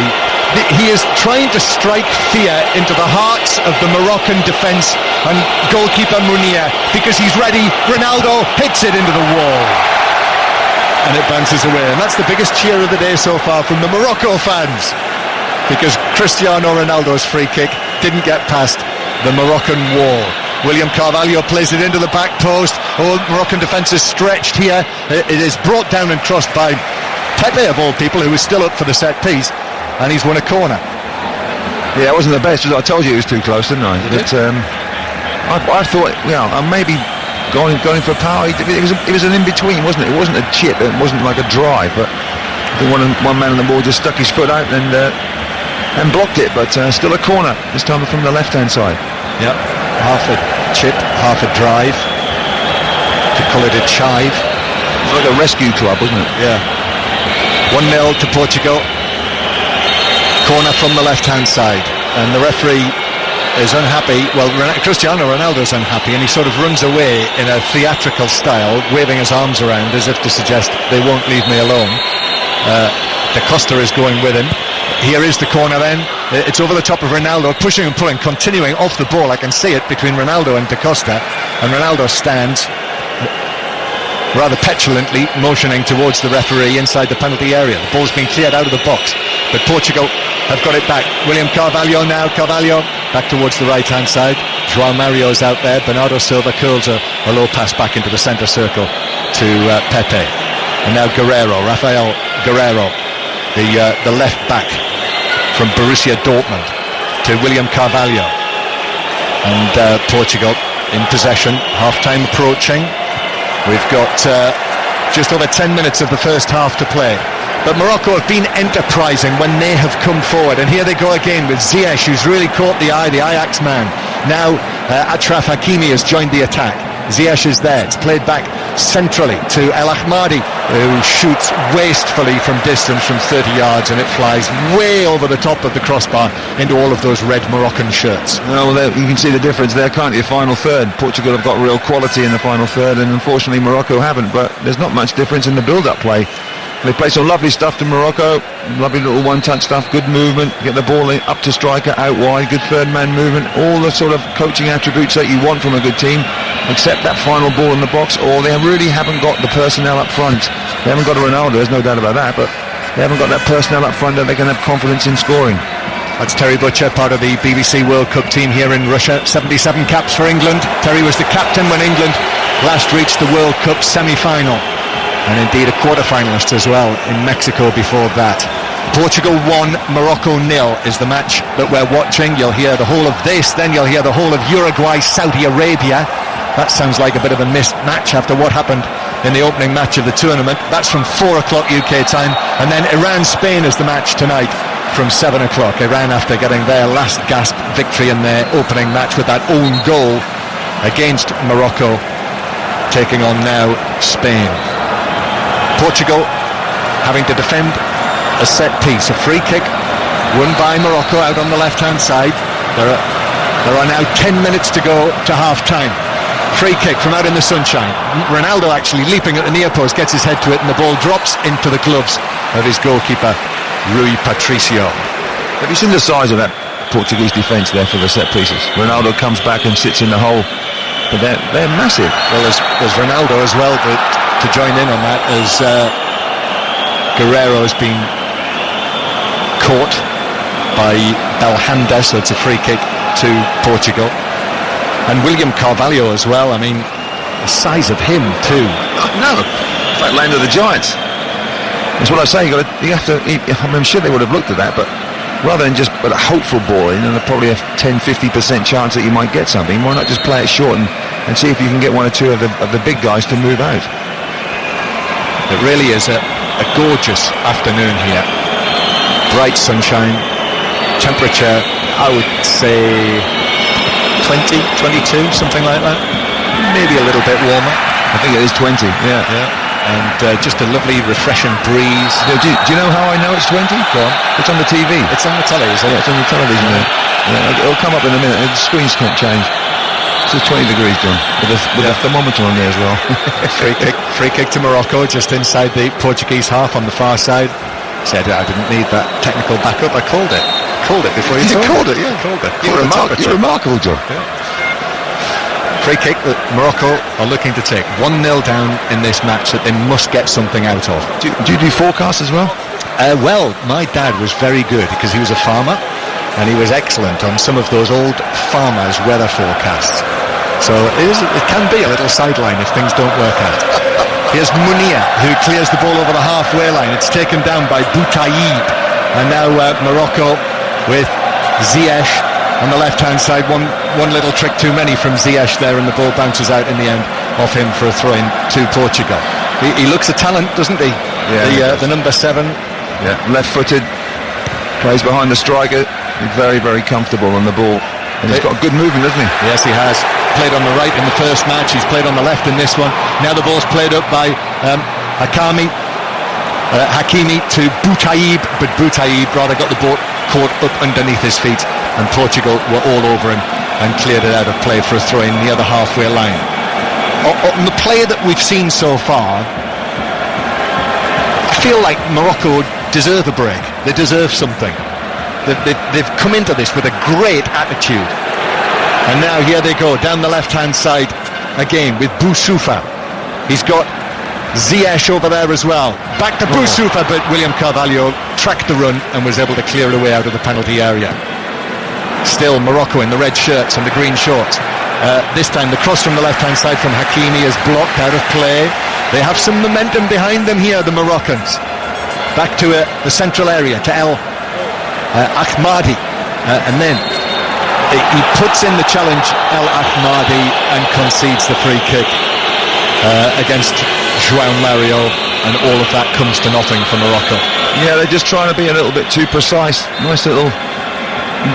He is trying to strike fear into the hearts of the Moroccan defence and goalkeeper Munir, because he's ready. Ronaldo hits it into the wall, and it bounces away. And that's the biggest cheer of the day so far from the Morocco fans, because Cristiano Ronaldo's free kick didn't get past the Moroccan wall. William Carvalho plays it into the back post. Moroccan defence is stretched here. It is brought down and crossed by Pepe, of all people, who is still up for the set piece, and he's won a corner. Yeah, it wasn't the best. I told you it was too close, didn't I? But I thought, maybe going for power. It was an in-between, wasn't it? It wasn't a chip. It wasn't like a drive. But I think one man on the ball just stuck his foot out and blocked it. But still a corner, this time from the left-hand side. Yep, half a chip, half a drive. To call it a chive. It's like a rescue club, wasn't it? Yeah. 1-0 to Portugal. Corner from the left-hand side, and the referee is unhappy. Well, Cristiano Ronaldo's unhappy, and he sort of runs away in a theatrical style, waving his arms around as if to suggest they won't leave me alone. Da Costa is going with him. Here is the corner then. It's over the top of Ronaldo, pushing and pulling, continuing off the ball. I can see it between Ronaldo and Da Costa, and Ronaldo stands rather petulantly motioning towards the referee inside the penalty area. The ball's been cleared out of the box, but Portugal have got it back. William Carvalho now. Carvalho back towards the right-hand side. João Mario's out there. Bernardo Silva curls a low pass back into the centre circle to Pepe. And now Rafael Guerreiro, the left back from Borussia Dortmund, to William Carvalho. And Portugal in possession. Half-time approaching. We've got just over 10 minutes of the first half to play. But Morocco have been enterprising when they have come forward, and here they go again with Ziyech, who's really caught the eye, the Ajax man. Now Achraf Hakimi has joined the attack. Ziyech is there. It's played back centrally to El Ahmadi, who shoots wastefully from distance from 30 yards, and it flies way over the top of the crossbar into all of those red Moroccan shirts. Well, you can see the difference there, can't you? Final third. Portugal have got real quality in the final third, and unfortunately Morocco haven't, but there's not much difference in the build-up play. They play some lovely stuff to Morocco, lovely little one-touch stuff, good movement, get the ball in, up to striker, out wide, good third-man movement, all the sort of coaching attributes that you want from a good team, except that final ball in the box, or they really haven't got the personnel up front. They haven't got a Ronaldo, there's no doubt about that, but they haven't got that personnel up front that they can have confidence in scoring. That's Terry Butcher, part of the BBC World Cup team here in Russia. 77 caps for England. Terry was the captain when England last reached the World Cup semi-final, and indeed a quarter-finalist as well in Mexico before that. Portugal 1, Morocco 0 is the match that we're watching. You'll hear the whole of this, then you'll hear the whole of Uruguay, Saudi Arabia. That sounds like a bit of a missed match after what happened in the opening match of the tournament. That's from 4 o'clock UK time, and then Iran-Spain is the match tonight from 7 o'clock. Iran, after getting their last gasp victory in their opening match with that own goal against Morocco, taking on now Spain. Portugal having to defend a set piece, a free kick won by Morocco out on the left-hand side. There are now 10 minutes to go to half-time. Free kick from out in the sunshine. Ronaldo actually leaping at the near post, gets his head to it, and the ball drops into the gloves of his goalkeeper, Rui Patricio. Have you seen the size of that Portuguese defence there for the set pieces? Ronaldo comes back and sits in the hole, but they're massive. Well, there's Ronaldo as well, but to join in on that, as Guerrero's been caught by Belhanda, so it's a free kick to Portugal. And William Carvalho as well. I mean, the size of him too. No, it's like Land of the Giants. That's what I say. I'm sure they would have looked at that, but rather than just put a hopeful ball in and probably a 10-50% chance that you might get something, why not just play it short and see if you can get one or two of the big guys to move out? It really is a gorgeous afternoon here. Bright sunshine, temperature I would say 20, 22, something like that. Maybe a little bit warmer. I think it is 20, yeah. And just a lovely refreshing breeze. Do you know how I know it's 20? Go on. It's on the TV. It's on the telly, isn't it? Yeah, it's on the television. Yeah, it'll come up in a minute. The screens can't change. It's 20 degrees, John, with a thermometer on there as well. Free kick to Morocco, just inside the Portuguese half on the far side. Said I didn't need that technical backup. I called it. Called it before you called it. Yeah, called it. You're remarkable, John. Yeah. Free kick that Morocco are looking to take. 1-0 down in this match that they must get something out of. Do you do forecasts as well? Well, my dad was very good because he was a farmer, and he was excellent on some of those old farmers' weather forecasts. So it can be a little sideline if things don't work out. Here's Munir, who clears the ball over the halfway line. It's taken down by Boutaïb. And now Morocco with Ziyech on the left-hand side. One little trick too many from Ziyech there, and the ball bounces out in the end off him for a throw-in to Portugal. He looks a talent, doesn't he? Yeah, the number 7. Yeah, left-footed, plays behind the striker. He's very, very comfortable on the ball. And he's got good movement, hasn't he? Yes, he has. Played on the right in the first match. He's played on the left in this one. Now the ball's played up by Hakimi to Boutaïb, but Boutaïb rather got the ball caught up underneath his feet, and Portugal were all over him and cleared it out of play for a throw-in near the halfway line. On the play that we've seen so far, I feel like Morocco deserve a break. They deserve something. They've come into this with a great attitude, and now here they go down the left-hand side again with Boussoufa. He's got Ziyech over there as well. Back to Boussoufa, but William Carvalho tracked the run and was able to clear it away out of the penalty area. Still Morocco in the red shirts and the green shorts. This time the cross from the left-hand side from Hakimi is blocked out of play. They have some momentum behind them here, the Moroccans. Back to the central area, to El Ahmadi, and then he puts in the challenge, El Ahmadi, and concedes the free kick against João Mario, and all of that comes to nothing for Morocco. Yeah, they're just trying to be a little bit too precise. Nice little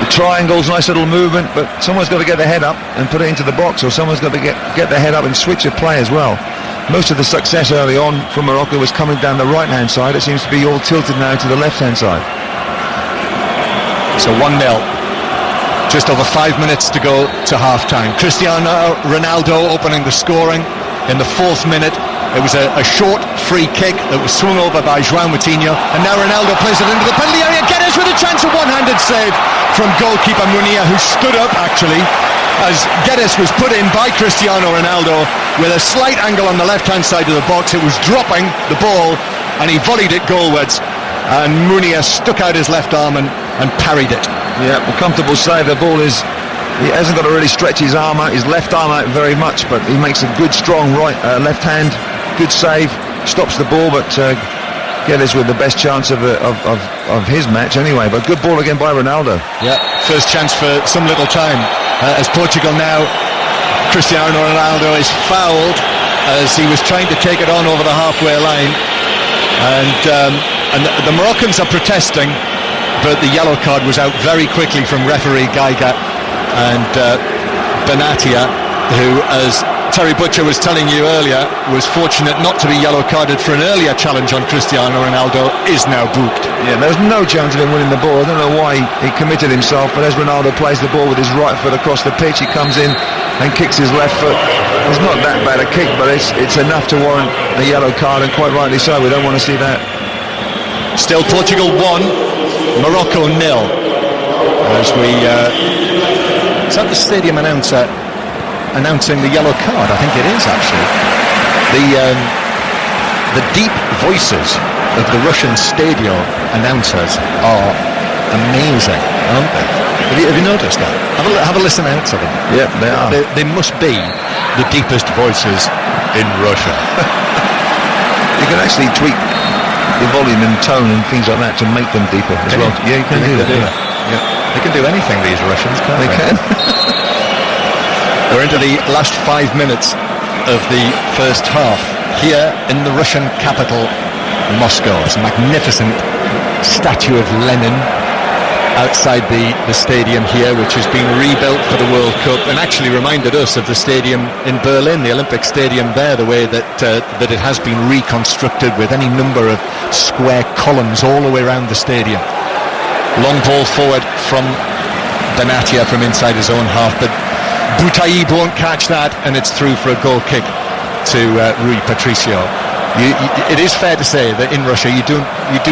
triangles, nice little movement, but someone's got to get their head up and put it into the box, or someone's got to get their head up and switch a play as well. Most of the success early on from Morocco was coming down the right-hand side. It seems to be all tilted now to the left-hand side. So 1-0. Just over 5 minutes to go to half-time. Cristiano Ronaldo opening the scoring in the 4th minute. It was a short free kick that was swung over by João Moutinho, and now Ronaldo plays it into the penalty area. Guedes with a chance, of one-handed save from goalkeeper Munir, who stood up actually as Guedes was put in by Cristiano Ronaldo with a slight angle on the left-hand side of the box. It was dropping the ball, and he volleyed it goalwards, and Munir stuck out his left arm and parried it. Yeah, a comfortable save. The ball is... He hasn't got to really stretch his arm out, his left arm out very much, but he makes a good, strong left hand. Good save, stops the ball, but Guedes with the best chance of his match anyway. But good ball again by Ronaldo. Yeah, first chance for some little time. As Portugal now, Cristiano Ronaldo is fouled as he was trying to take it on over the halfway line, and the Moroccans are protesting, but the yellow card was out very quickly from referee Geiger, and Benatia, who has Terry Butcher was telling you earlier, was fortunate not to be yellow carded for an earlier challenge on Cristiano Ronaldo, is now booked. Yeah, there's no chance of him winning the ball. I don't know why he committed himself, but as Ronaldo plays the ball with his right foot across the pitch, he comes in and kicks his left foot. It's not that bad a kick, but it's enough to warrant a yellow card, and quite rightly so. We don't want to see that. Still Portugal 1, Morocco 0. As we is that the stadium announcer announcing the yellow card? I think it is actually. The deep voices of the Russian stadium announcers are amazing, aren't they? Have you noticed that? Have a listen out to them. Yeah, they are. They must be the deepest voices in Russia. You can actually tweak the volume and tone and things like that to make them deeper as well. Yeah, you can do that. Yeah. They can do anything, these Russians, can't they? They can. We're into the last 5 minutes of the first half here in the Russian capital, Moscow. It's a magnificent statue of Lenin outside the stadium here, which has been rebuilt for the World Cup and actually reminded us of the stadium in Berlin, the Olympic Stadium there, the way that it has been reconstructed with any number of square columns all the way around the stadium. Long ball forward from Benatia from inside his own half, but Boutaïb won't catch that, and it's through for a goal kick to Rui Patricio. It is fair to say that in Russia you do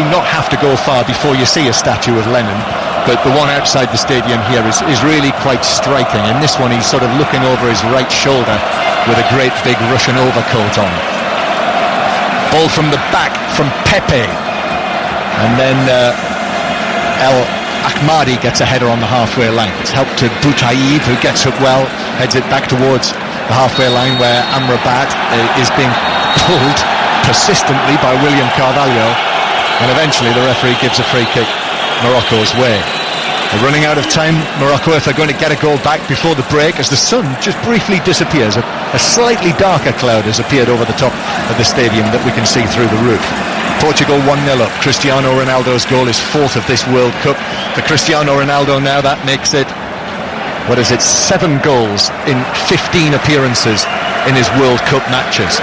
not have to go far before you see a statue of Lenin, but the one outside the stadium here is really quite striking. In this one he's sort of looking over his right shoulder with a great big Russian overcoat on. Ball from the back from Pepe, and then El Ahmadi gets a header on the halfway line. It's helped to Boutaïb, who gets up well, heads it back towards the halfway line where Amrabat is being pulled persistently by William Carvalho, and eventually the referee gives a free kick Morocco's way. They're running out of time, Morocco, if they're going to get a goal back before the break, as the sun just briefly disappears. A slightly darker cloud has appeared over the top of the stadium that we can see through the roof. Portugal 1-0 up. Cristiano Ronaldo's goal is 4th of this World Cup. For Cristiano Ronaldo now, that makes it, 7 goals in 15 appearances in his World Cup matches.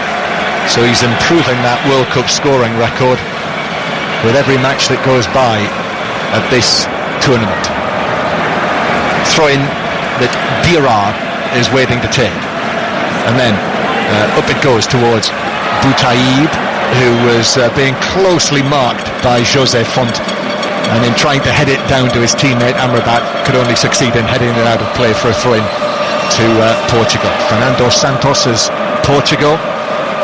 So he's improving that World Cup scoring record with every match that goes by at this tournament. Throw in that Diarra is waiting to take. And then up it goes towards Boutaïb, who was being closely marked by José Font, and in trying to head it down to his teammate Amrabat could only succeed in heading it out of play for a throw-in to Portugal. Fernando Santos' Portugal,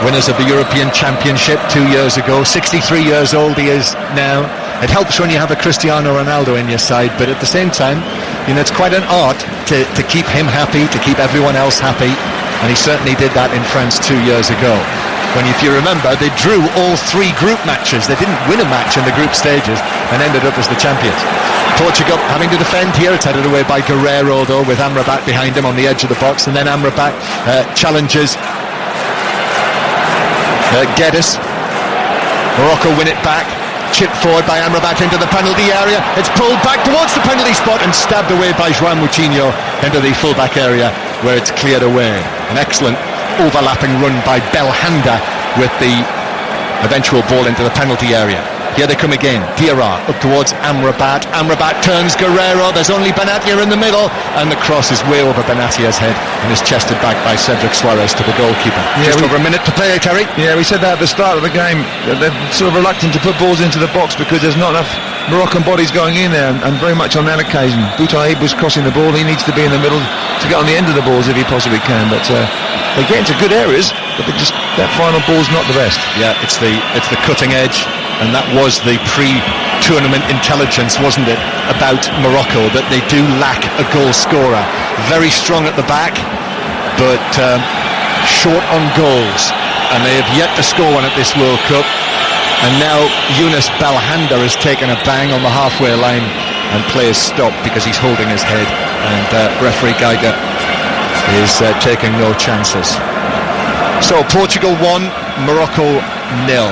winners of the European Championship 2 years ago, 63 years old he is now. It helps when you have a Cristiano Ronaldo in your side, but at the same time, it's quite an art to keep him happy, to keep everyone else happy, and he certainly did that in France 2 years ago. When, if you remember, they drew all 3 group matches. They didn't win a match in the group stages and ended up as the champions. Portugal having to defend here. It's headed away by Guerreiro, though, with Amrabat behind him on the edge of the box, and then Amrabat challenges Guedes. Morocco win it back. Chipped forward by Amrabat into the penalty area. It's pulled back towards the penalty spot and stabbed away by João Moutinho into the full-back area, where it's cleared away. An excellent overlapping run by Belhanda with the eventual ball into the penalty area. Here they come again. Diarra up towards Amrabat. Amrabat turns Guerreiro. There's only Benatia in the middle, and the cross is way over Benatia's head and is chested back by Cedric Suarez to the goalkeeper. Just over a minute to play, Terry. Yeah, we said that at the start of the game. They're sort of reluctant to put balls into the box because there's not enough Moroccan bodies going in there, and very much on that occasion. Boutaïb was crossing the ball. He needs to be in the middle to get on the end of the balls if he possibly can, but they get into good areas, but that final ball's not the best. Yeah, it's the cutting edge, and that was the pre-tournament intelligence, wasn't it, about Morocco, that they do lack a goal scorer. Very strong at the back, but short on goals, and they have yet to score one at this World Cup. And now Yunus Belhanda has taken a bang on the halfway line, and play is stopped because he's holding his head, and referee Geiger is taking no chances. So Portugal 1, Morocco 0.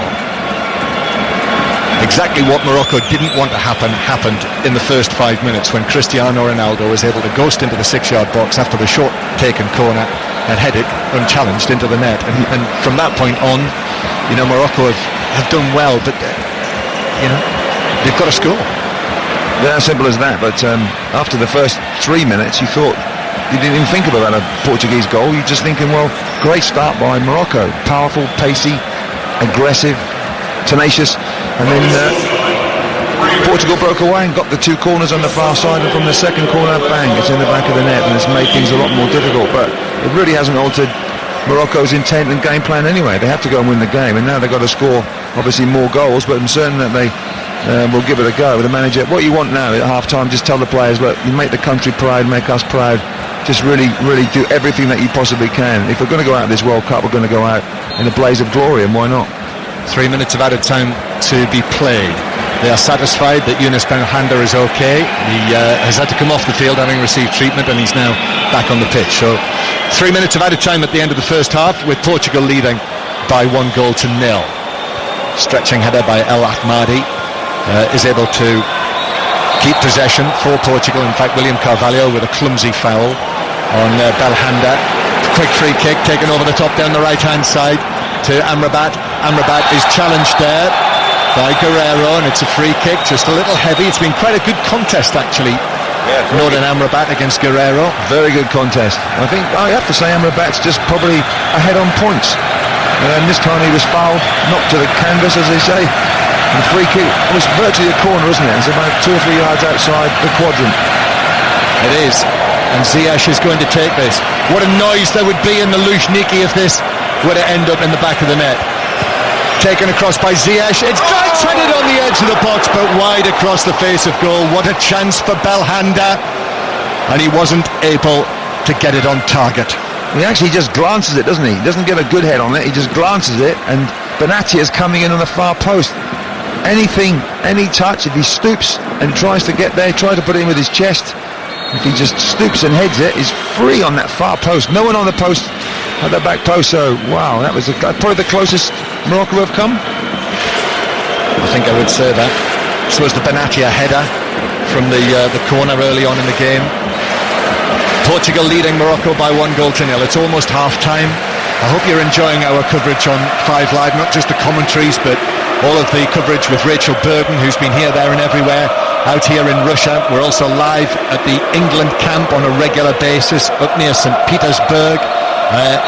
Exactly what Morocco didn't want to happen happened in the first 5 minutes, when Cristiano Ronaldo was able to ghost into the 6-yard box after the short taken corner and head it unchallenged into the net. And from that point on, you know, Morocco have done well, but you know, they've got to score. Yeah, as simple as that. But after the first 3 minutes, you thought, you didn't even think about a Portuguese goal. You're just thinking, well, great start by Morocco, powerful, pacey, aggressive, tenacious, and then Portugal broke away and got the 2 corners on the far side, and from the second corner, bang, it's in the back of the net, and it's made things a lot more difficult. But it really hasn't altered Morocco's intent and game plan anyway. They have to go and win the game, and now they've got to score obviously more goals, but I'm certain that they will give it a go. The manager, what you want now at half-time, just tell the players, look, you make the country proud, make us proud, just really do everything that you possibly can. If we're going to go out of this World Cup, we're going to go out in a blaze of glory, and why not? 3 minutes of added time to be played. They are satisfied that Yunus Belhanda is okay. He has had to come off the field having received treatment, and he's now back on the pitch. So 3 minutes of added time at the end of the first half, with Portugal leading by 1-0. Stretching header by El Ahmadi is able to keep possession for Portugal. In fact, William Carvalho with a clumsy foul on Belhanda. Quick free kick taken over the top down the right hand side to Amrabat. Amrabat is challenged there by Guerrero, and it's a free kick, just a little heavy. It's been quite a good contest actually. Northern Amrabat against Guerrero. Very good contest. I think I have to say Amrabat's just probably ahead on points. And this time he was fouled, knocked to the canvas, as they say. And the free kick was virtually a corner, isn't it? It's about 2 or 3 yards outside the quadrant. It is. And Ziyech is going to take this. What a noise there would be in the Luzhniki if this were to end up in the back of the net. Taken across by Ziyech. It's headed on the edge of the box, but wide across the face of goal. What a chance for Belhanda. And he wasn't able to get it on target. He actually just glances it, doesn't he? He doesn't get a good head on it, he just glances it, and Benatia is coming in on the far post. Anything, any touch, if he stoops and tries to get there, try to put it in with his chest, if he just stoops and heads it, he's free on that far post. No one on the post, at the back post, so wow, that was probably the closest Morocco have come. I think I would say that. So was the Benatia header from the corner early on in the game. Portugal leading Morocco by 1-0. It's almost half-time. I hope you're enjoying our coverage on 5 Live, not just the commentaries, but all of the coverage with Rachel Burden, who's been here, there and everywhere, out here in Russia. We're also live at the England camp on a regular basis up near St. Petersburg.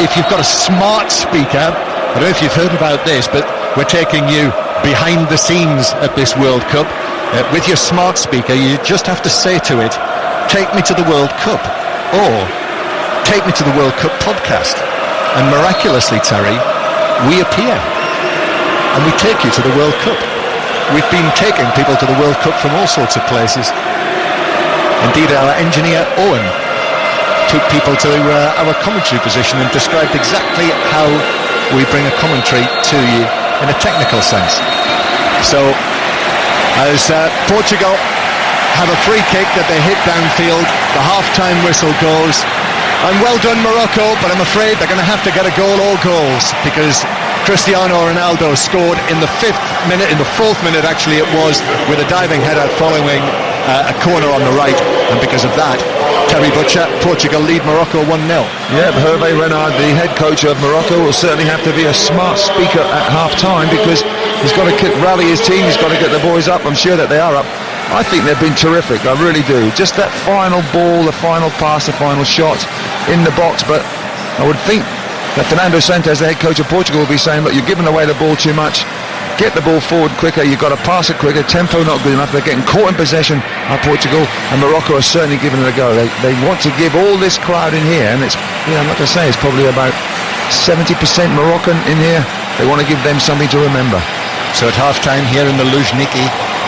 If you've got a smart speaker, I don't know if you've heard about this, but we're taking you behind the scenes at this World Cup. With your smart speaker, you just have to say to it, "Take me to the World Cup," or "Take me to the World Cup podcast." And miraculously, Terry, we appear and we take you to the World Cup. We've been taking people to the World Cup from all sorts of places. Indeed, our engineer Owen took people to our commentary position and described exactly how we bring a commentary to you in a technical sense. So as Portugal have a free kick that they hit downfield, the half-time whistle goes, and well done Morocco, but I'm afraid they're going to have to get a goal or goals, because Cristiano Ronaldo scored in the 5th minute, in the 4th minute actually it was, with a diving header following a corner on the right, and because of that, Terry Butcher, Portugal lead Morocco 1-0. Yeah, Hervé Renard, the head coach of Morocco, will certainly have to be a smart speaker at half-time, because he's got to rally his team, he's got to get the boys up. I'm sure that they are up. I think they've been terrific, I really do. Just that final ball, the final pass, the final shot in the box, but I would think that Fernando Santos, the head coach of Portugal, will be saying, look, you're giving away the ball too much, get the ball forward quicker, you've got to pass it quicker, tempo not good enough, they're getting caught in possession by Portugal, and Morocco are certainly giving it a go. They want to give all this crowd in here, and it's, like I say, it's probably about 70% Moroccan in here. They want to give them something to remember. So at half-time here in the Luzhniki,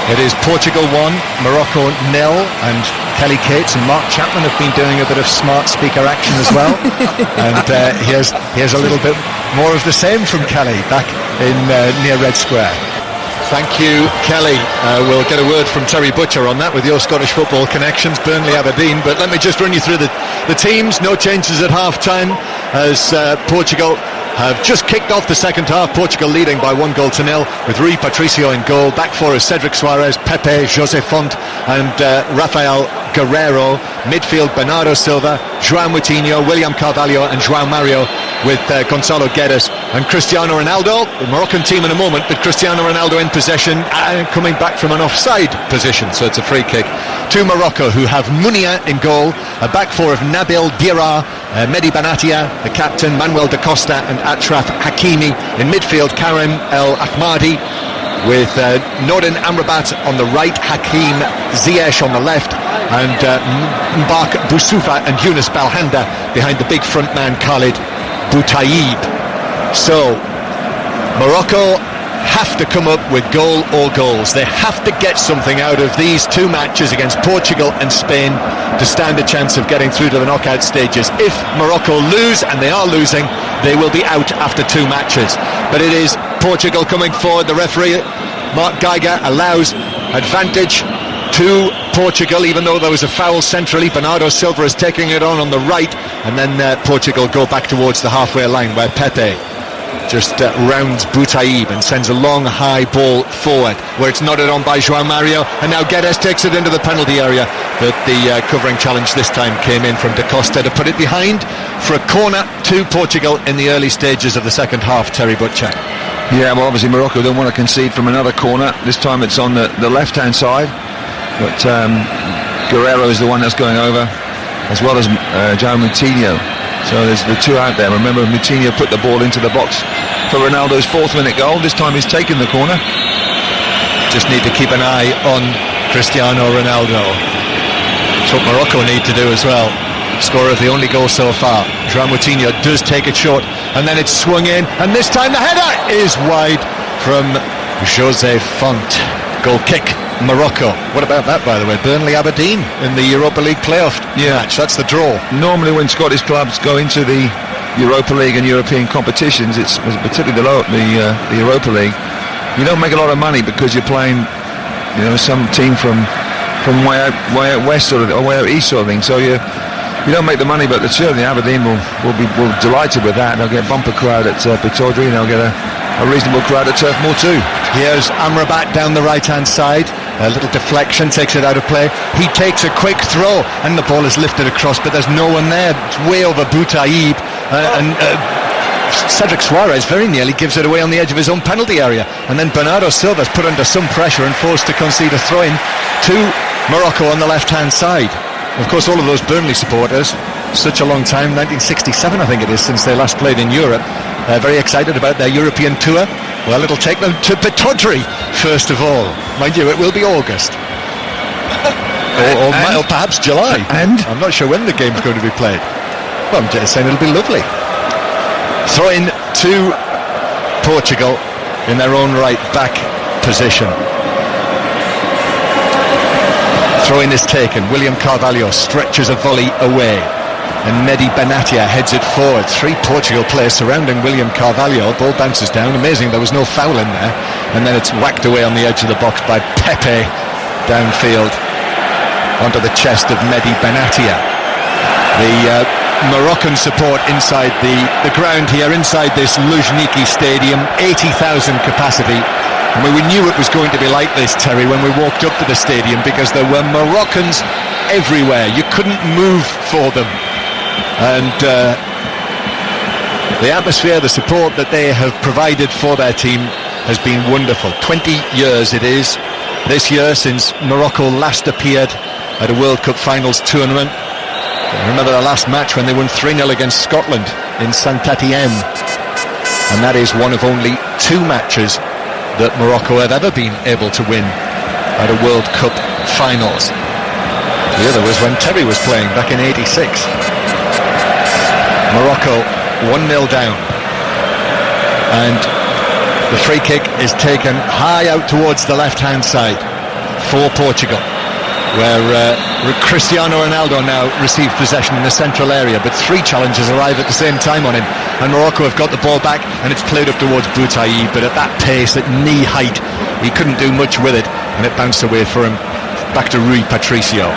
it is Portugal 1, Morocco 0, and Kelly Cates and Mark Chapman have been doing a bit of smart speaker action as well. And here's a little bit more of the same from Kelly back in near Red Square. Thank you, Kelly. We'll get a word from Terry Butcher on that with your Scottish football connections, Burnley, Aberdeen. But let me just run you through the teams. No changes at half-time as Portugal have just kicked off the second half. Portugal leading by 1-0 with Rui Patricio in goal. Back four is Cedric Soares, Pepe, José Font and Rafael Guerrero, midfield Bernardo Silva, João Moutinho, William Carvalho and João Mario, with Gonzalo Guedes and Cristiano Ronaldo. The Moroccan team in a moment, but Cristiano Ronaldo in possession, coming back from an offside position, so it's a free kick to Morocco, who have Mounia in goal, a back four of Nabil Bira, Mehdi Benatia, the captain, Manuel da Costa and Achraf Hakimi. In midfield, Karim El Ahmadi, with Nordin Amrabat on the right, Hakim Ziyech on the left, and Mbak Boussoufa and Yunus Balhanda behind the big front man Khalid Boutaïb. So Morocco have to come up with goal or goals. They have to get something out of these two matches against Portugal and Spain to stand a chance of getting through to the knockout stages. If Morocco lose, and they are losing, they will be out after two matches. But it is Portugal coming forward. The referee, Mark Geiger, allows advantage to Portugal, even though there was a foul centrally. Bernardo Silva is taking it on the right, and then Portugal go back towards the halfway line, where Pepe just rounds Boutaïb and sends a long high ball forward, where it's nodded on by João Mario, and now Guedes takes it into the penalty area, but the covering challenge this time came in from Da Costa to put it behind for a corner to Portugal in the early stages of the second half. Terry Butcher. Yeah, well, obviously Morocco don't want to concede from another corner. This time it's on the left hand side, but Guerrero is the one that's going over, as well as João Moutinho. So there's the two out there. Remember, Moutinho put the ball into the box for Ronaldo's 4th-minute goal. This time he's taken the corner. Just need to keep an eye on Cristiano Ronaldo. It's what Morocco need to do as well. Scorer of the only goal so far. João Moutinho does take it short, and then it's swung in, and this time the header is wide from José Font. Goal kick, Morocco. What about that, by the way? Burnley-Aberdeen in the Europa League playoff match. That's the draw. Normally when Scottish clubs go into the Europa League and European competitions, it's particularly the Europa League, you don't make a lot of money because you're playing, some team from way out west or way out east sort of thing. So you don't make the money, but certainly Aberdeen will be delighted with that. They'll get a bumper crowd at Pittodrie, and they'll get a reasonable crowd at Turf Moor too. Here's Amrabat down the right hand side, a little deflection, takes it out of play. He takes a quick throw, and the ball is lifted across, but there's no one there. It's way over Boutaïb, and Cedric Suarez very nearly gives it away on the edge of his own penalty area, and then Bernardo Silva's put under some pressure and forced to concede a throw-in to Morocco on the left hand side. Of course, all of those Burnley supporters, such a long time, 1967 I think it is, since they last played in Europe, very excited about their European tour. Well, it'll take them to Pittodrie first of all. Mind you, it will be August. or perhaps July. And I'm not sure when the game's going to be played. Well, I'm just saying it'll be lovely. Throw in to Portugal in their own right back position. Throw-in is taken. William Carvalho stretches a volley away, and Mehdi Benatia heads it forward. Three Portugal players surrounding William Carvalho. Ball bounces down. Amazing, there was no foul in there. And then it's whacked away on the edge of the box by Pepe downfield onto the chest of Mehdi Benatia. The Moroccan support inside the ground here, inside this Luzhniki Stadium, 80,000 capacity. And we knew it was going to be like this, Terry, when we walked up to the stadium, because there were Moroccans everywhere. You couldn't move for them. And the atmosphere, the support that they have provided for their team has been wonderful. 20 years it is this year since Morocco last appeared at a World Cup finals tournament. I remember their last match when they won 3-0 against Scotland in Saint-Étienne. And that is one of only two matches that Morocco have ever been able to win at a World Cup finals. The other was when Terry was playing back in '86. Morocco 1-0 down, and the free kick is taken high out towards the left hand side for Portugal, where Cristiano Ronaldo now receives possession in the central area, but three challengers arrive at the same time on him, and Morocco have got the ball back, and it's played up towards Boutaïb, but at that pace, at knee height, he couldn't do much with it, and it bounced away for him back to Rui Patricio.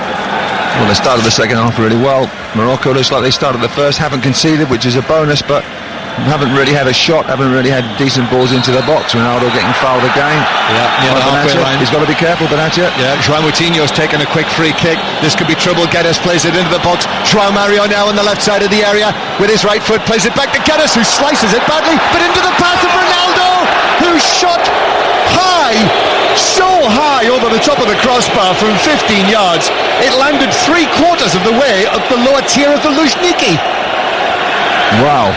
Well, they started the second half really well. Morocco looks like they started the first, haven't conceded, which is a bonus, but haven't really had a shot, haven't really had decent balls into the box. Ronaldo getting fouled again. Near the halfway line. He's got to be careful, Benatia. Yeah, João Moutinho's taking a quick free kick. This could be trouble. Geddes plays it into the box. João Mario now on the left side of the area with his right foot, plays it back to Geddes, who slices it badly, but into the path of Ronaldo, who shot high, so high over the top of the crossbar from 15 yards. It landed 3/4 of the way up the lower tier of the Luzhniki. Wow.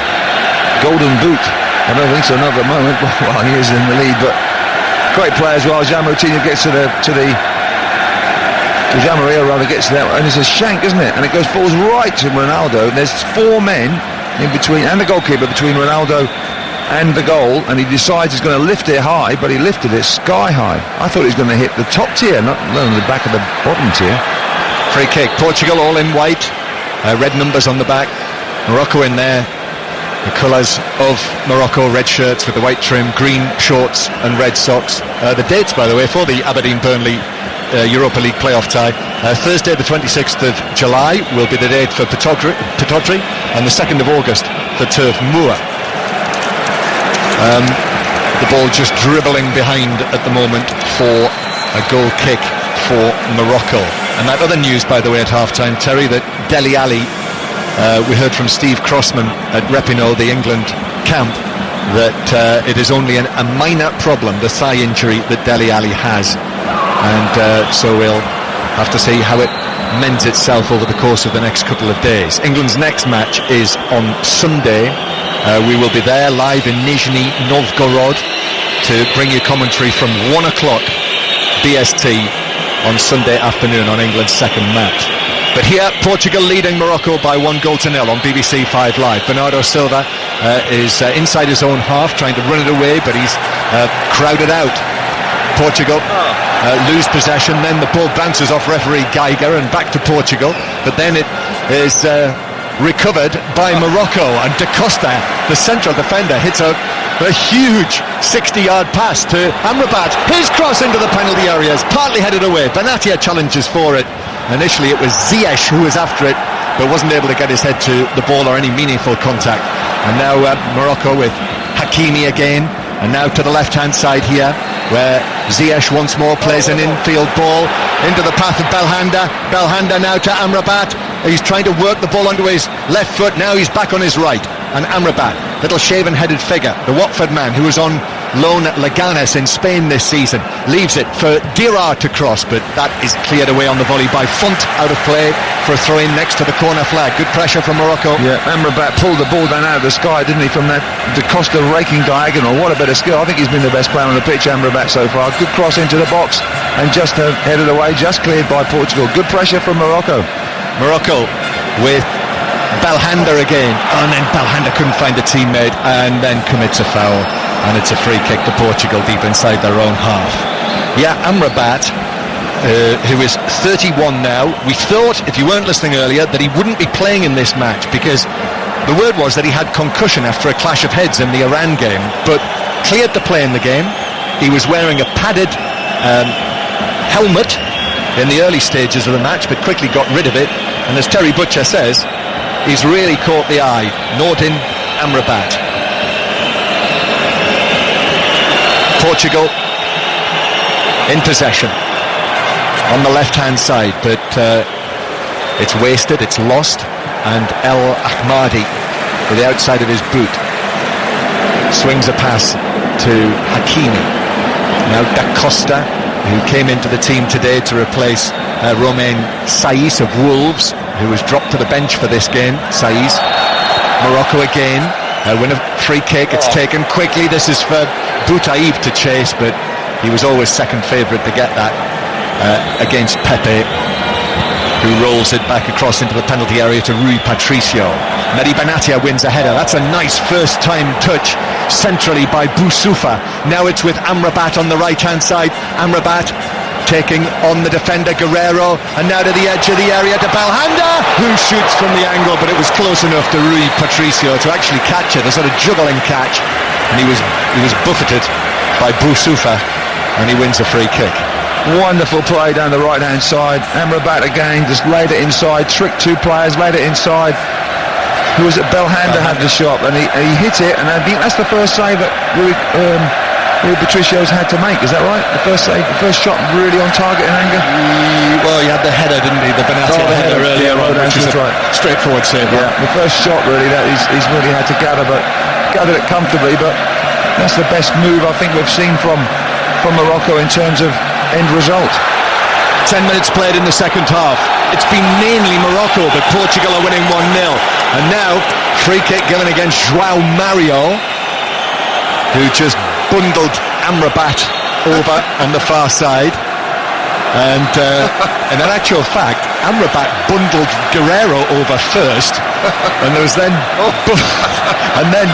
Golden boot. I don't think so, not at the moment. Well, he is in the lead, but great play as well. João Moutinho gets to Jean Maria rather gets there, and it's a shank, isn't it? And it falls right to Ronaldo. There's 4 men in between, and the goalkeeper between Ronaldo and the goal, and he decides he's going to lift it high, but he lifted it sky high. I thought he was going to hit the top tier, not the back of the bottom tier. Free kick. Portugal all in white, red numbers on the back. Morocco in there. The colours of Morocco, red shirts with the white trim, green shorts and red socks. The dates, by the way, for the Aberdeen-Burnley Europa League playoff tie. Thursday the 26th of July will be the date for Pittodrie, and the 2nd of August for Turf Moor. The ball just dribbling behind at the moment for a goal kick for Morocco. And that other news, by the way, at half-time, Terry, that Dele Alli, we heard from Steve Crossman at Repino, the England camp, that it is only a minor problem, the thigh injury that Dele Alli has. And so we'll have to see how it mends itself over the course of the next couple of days. England's next match is on Sunday. We will be there live in Nizhny Novgorod to bring you commentary from 1 o'clock BST on Sunday afternoon on England's second match. But here, Portugal leading Morocco by 1-0 on BBC 5 Live. Bernardo Silva is inside his own half, trying to run it away, but he's crowded out. Portugal lose possession, then the ball bounces off referee Geiger and back to Portugal, but then it is recovered by Morocco, and Da Costa, the central defender, hits a huge 60-yard pass to Amrabat. His cross into the penalty area is partly headed away. Benatia challenges for it. Initially it was Ziyech who was after it, but wasn't able to get his head to the ball or any meaningful contact. And now Morocco with Hakimi again, and now to the left-hand side here, where Ziyech once more plays an infield ball into the path of Belhanda. Belhanda now to Amrabat. He's trying to work the ball onto his left foot. Now he's back on his right. And Amrabat, little shaven-headed figure, the Watford man who was on loan at Leganes in Spain this season, leaves it for Dirar to cross, but that is cleared away on the volley by Font, out of play for a throw-in next to the corner flag. Good pressure from Morocco. Yeah, Amrabat pulled the ball down out of the sky, didn't he, from that Da Costa raking diagonal. What a bit of skill. I think he's been the best player on the pitch, Amrabat, so far. Good cross into the box and just headed away, just cleared by Portugal. Good pressure from Morocco. Morocco with Belhanda again, and then Belhanda couldn't find a teammate and then commits a foul, and it's a free kick to Portugal deep inside their own half. Yeah, Amrabat, who is 31 now, we thought, if you weren't listening earlier, that he wouldn't be playing in this match because the word was that he had concussion after a clash of heads in the Iran game, but cleared to play in the game. He was wearing a padded helmet in the early stages of the match, but quickly got rid of it, and as Terry Butcher says, he's really caught the eye. Nordin Amrabat. Portugal in possession on the left-hand side, but it's wasted, it's lost, and El Ahmadi with the outside of his boot swings a pass to Hakimi. Now Da Costa, who came into the team today to replace Romain Saiss of Wolves, who was dropped to the bench for this game. Saiss. Morocco again, win a free kick, it's taken quickly. This is for Boutaïb to chase, but he was always second favourite to get that against Pepe, who rolls it back across into the penalty area to Rui Patricio. Mehdi Benatia wins a header. That's a nice first time touch centrally by Boussoufa. Now it's with Amrabat on the right hand side. Amrabat taking on the defender Guerrero, and now to the edge of the area to Belhanda, who shoots from the angle, but it was close enough to Rui Patricio to actually catch it, a sort of juggling catch, and he was buffeted by Boussoufa, and he wins a free kick. Wonderful play down the right hand side. Amrabat again just laid it inside, tricked two players, laid it inside. who was at Belhanda had the shot, and he hit it, and I think that's the first save that Rui Patricio's had to make. Is that right? The first save, the first shot really on target in anger. Well, he had the header, didn't he? The Benatia header earlier on, which is a straightforward save. Yeah, the first shot really that he's really had to gathered it comfortably, but that's the best move I think we've seen from Morocco in terms of end result. 10 minutes played in the second half. It's been mainly Morocco, but Portugal are winning 1-0. And now, free kick given against João Mario, who just bundled Amrabat over on the far side. And in actual fact, Amrabat bundled Guerrero over first, and there was then and then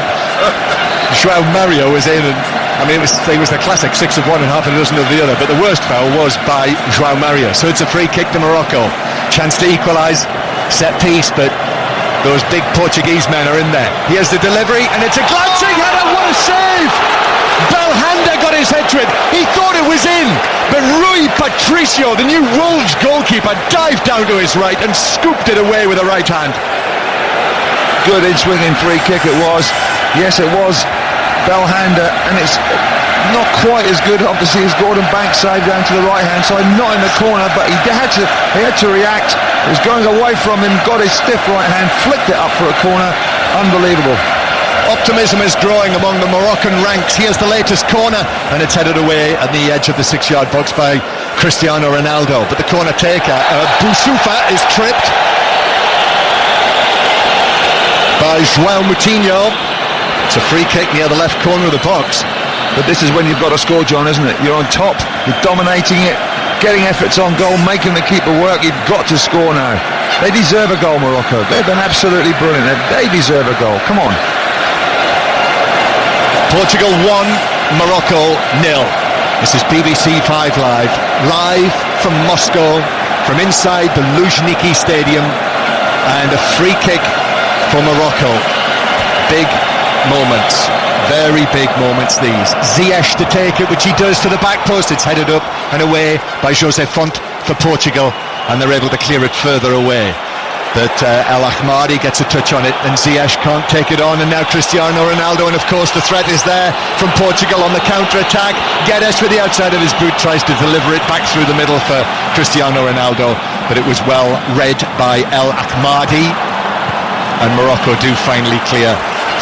João Mario was in, and I mean it was the classic 6 of one and half a dozen of the other, but the worst foul was by João Mario. So it's a free kick to Morocco, chance to equalise, set piece, but those big Portuguese men are in there. Here's the delivery, and it's a glancing header. What a save! Belhanda got his head to it. He thought it was in, but Rui Patricio, the new Wolves goalkeeper, dived down to his right and scooped it away with the right hand. Good in-swinging free kick it was. Yes, it was Belhanda, and it's not quite as good, obviously, as Gordon Banks' save down to the right-hand side, not in the corner, but he had to react. It was going away from him, got his stiff right hand, flicked it up for a corner. Unbelievable. Optimism is growing among the Moroccan ranks. Here's the latest corner, and it's headed away at the edge of the 6-yard box by Cristiano Ronaldo. But the corner taker, Boussoufa, is tripped by João Moutinho. It's a free kick near the left corner of the box. But this is when you've got to score, John, isn't it? You're on top, you're dominating it, getting efforts on goal, making the keeper work. You've got to score now. They deserve a goal, Morocco. They've been absolutely brilliant. They deserve a goal. Come on. Portugal 1, Morocco 0. This is BBC 5 Live. Live from Moscow, from inside the Luzhniki Stadium. And a free kick for Morocco. Big moments. Very big moments these. Ziyech to take it, which he does to the back post. It's headed up and away by José Font for Portugal, and they're able to clear it further away. But El Ahmadi gets a touch on it, and Ziyech can't take it on, and now Cristiano Ronaldo, and of course the threat is there from Portugal on the counter-attack. Guedes with the outside of his boot tries to deliver it back through the middle for Cristiano Ronaldo, but it was well read by El Ahmadi, and Morocco do finally clear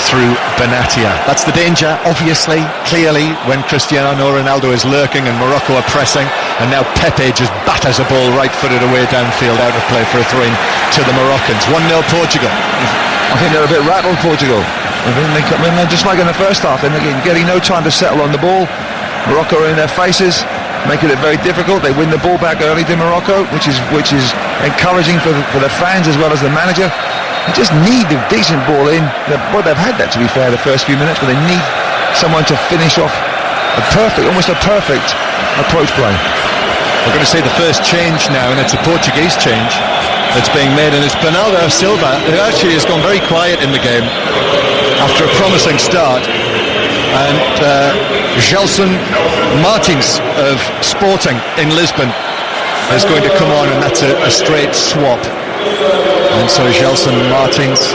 through Benatia. That's the danger, obviously, clearly, when Cristiano Ronaldo is lurking and Morocco are pressing, and now Pepe just batters a ball right-footed away downfield, out of play for a throw-in to the Moroccans. 1-0 Portugal. I think they're a bit rattled, Portugal. I think they're just like in the first half, they're getting no time to settle on the ball. Morocco are in their faces, making it very difficult. They win the ball back early to Morocco, which is encouraging for the fans as well as the manager. They just need a decent ball in. Well, they've had that, to be fair, the first few minutes, but they need someone to finish off almost a perfect approach play. We're going to see the first change now, and it's a Portuguese change that's being made, and it's Bernardo Silva, who actually has gone very quiet in the game after a promising start. And Gelson Martins of Sporting in Lisbon is going to come on, and that's a straight swap. And so Gelson Martins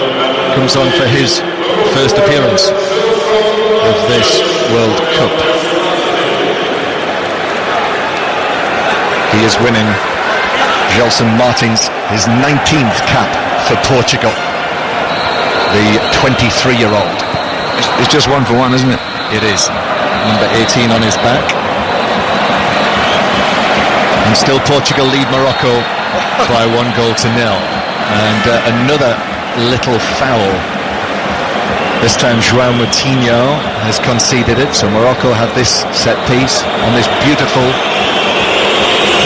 comes on for his first appearance of this World Cup. He is winning, Gelson Martins, his 19th cap for Portugal, the 23-year-old. It's just 1 for 1, isn't it? It is. Number 18 on his back. And still Portugal lead Morocco by 1-0. And another little foul. This time João Moutinho has conceded it, so Morocco have this set piece on this beautiful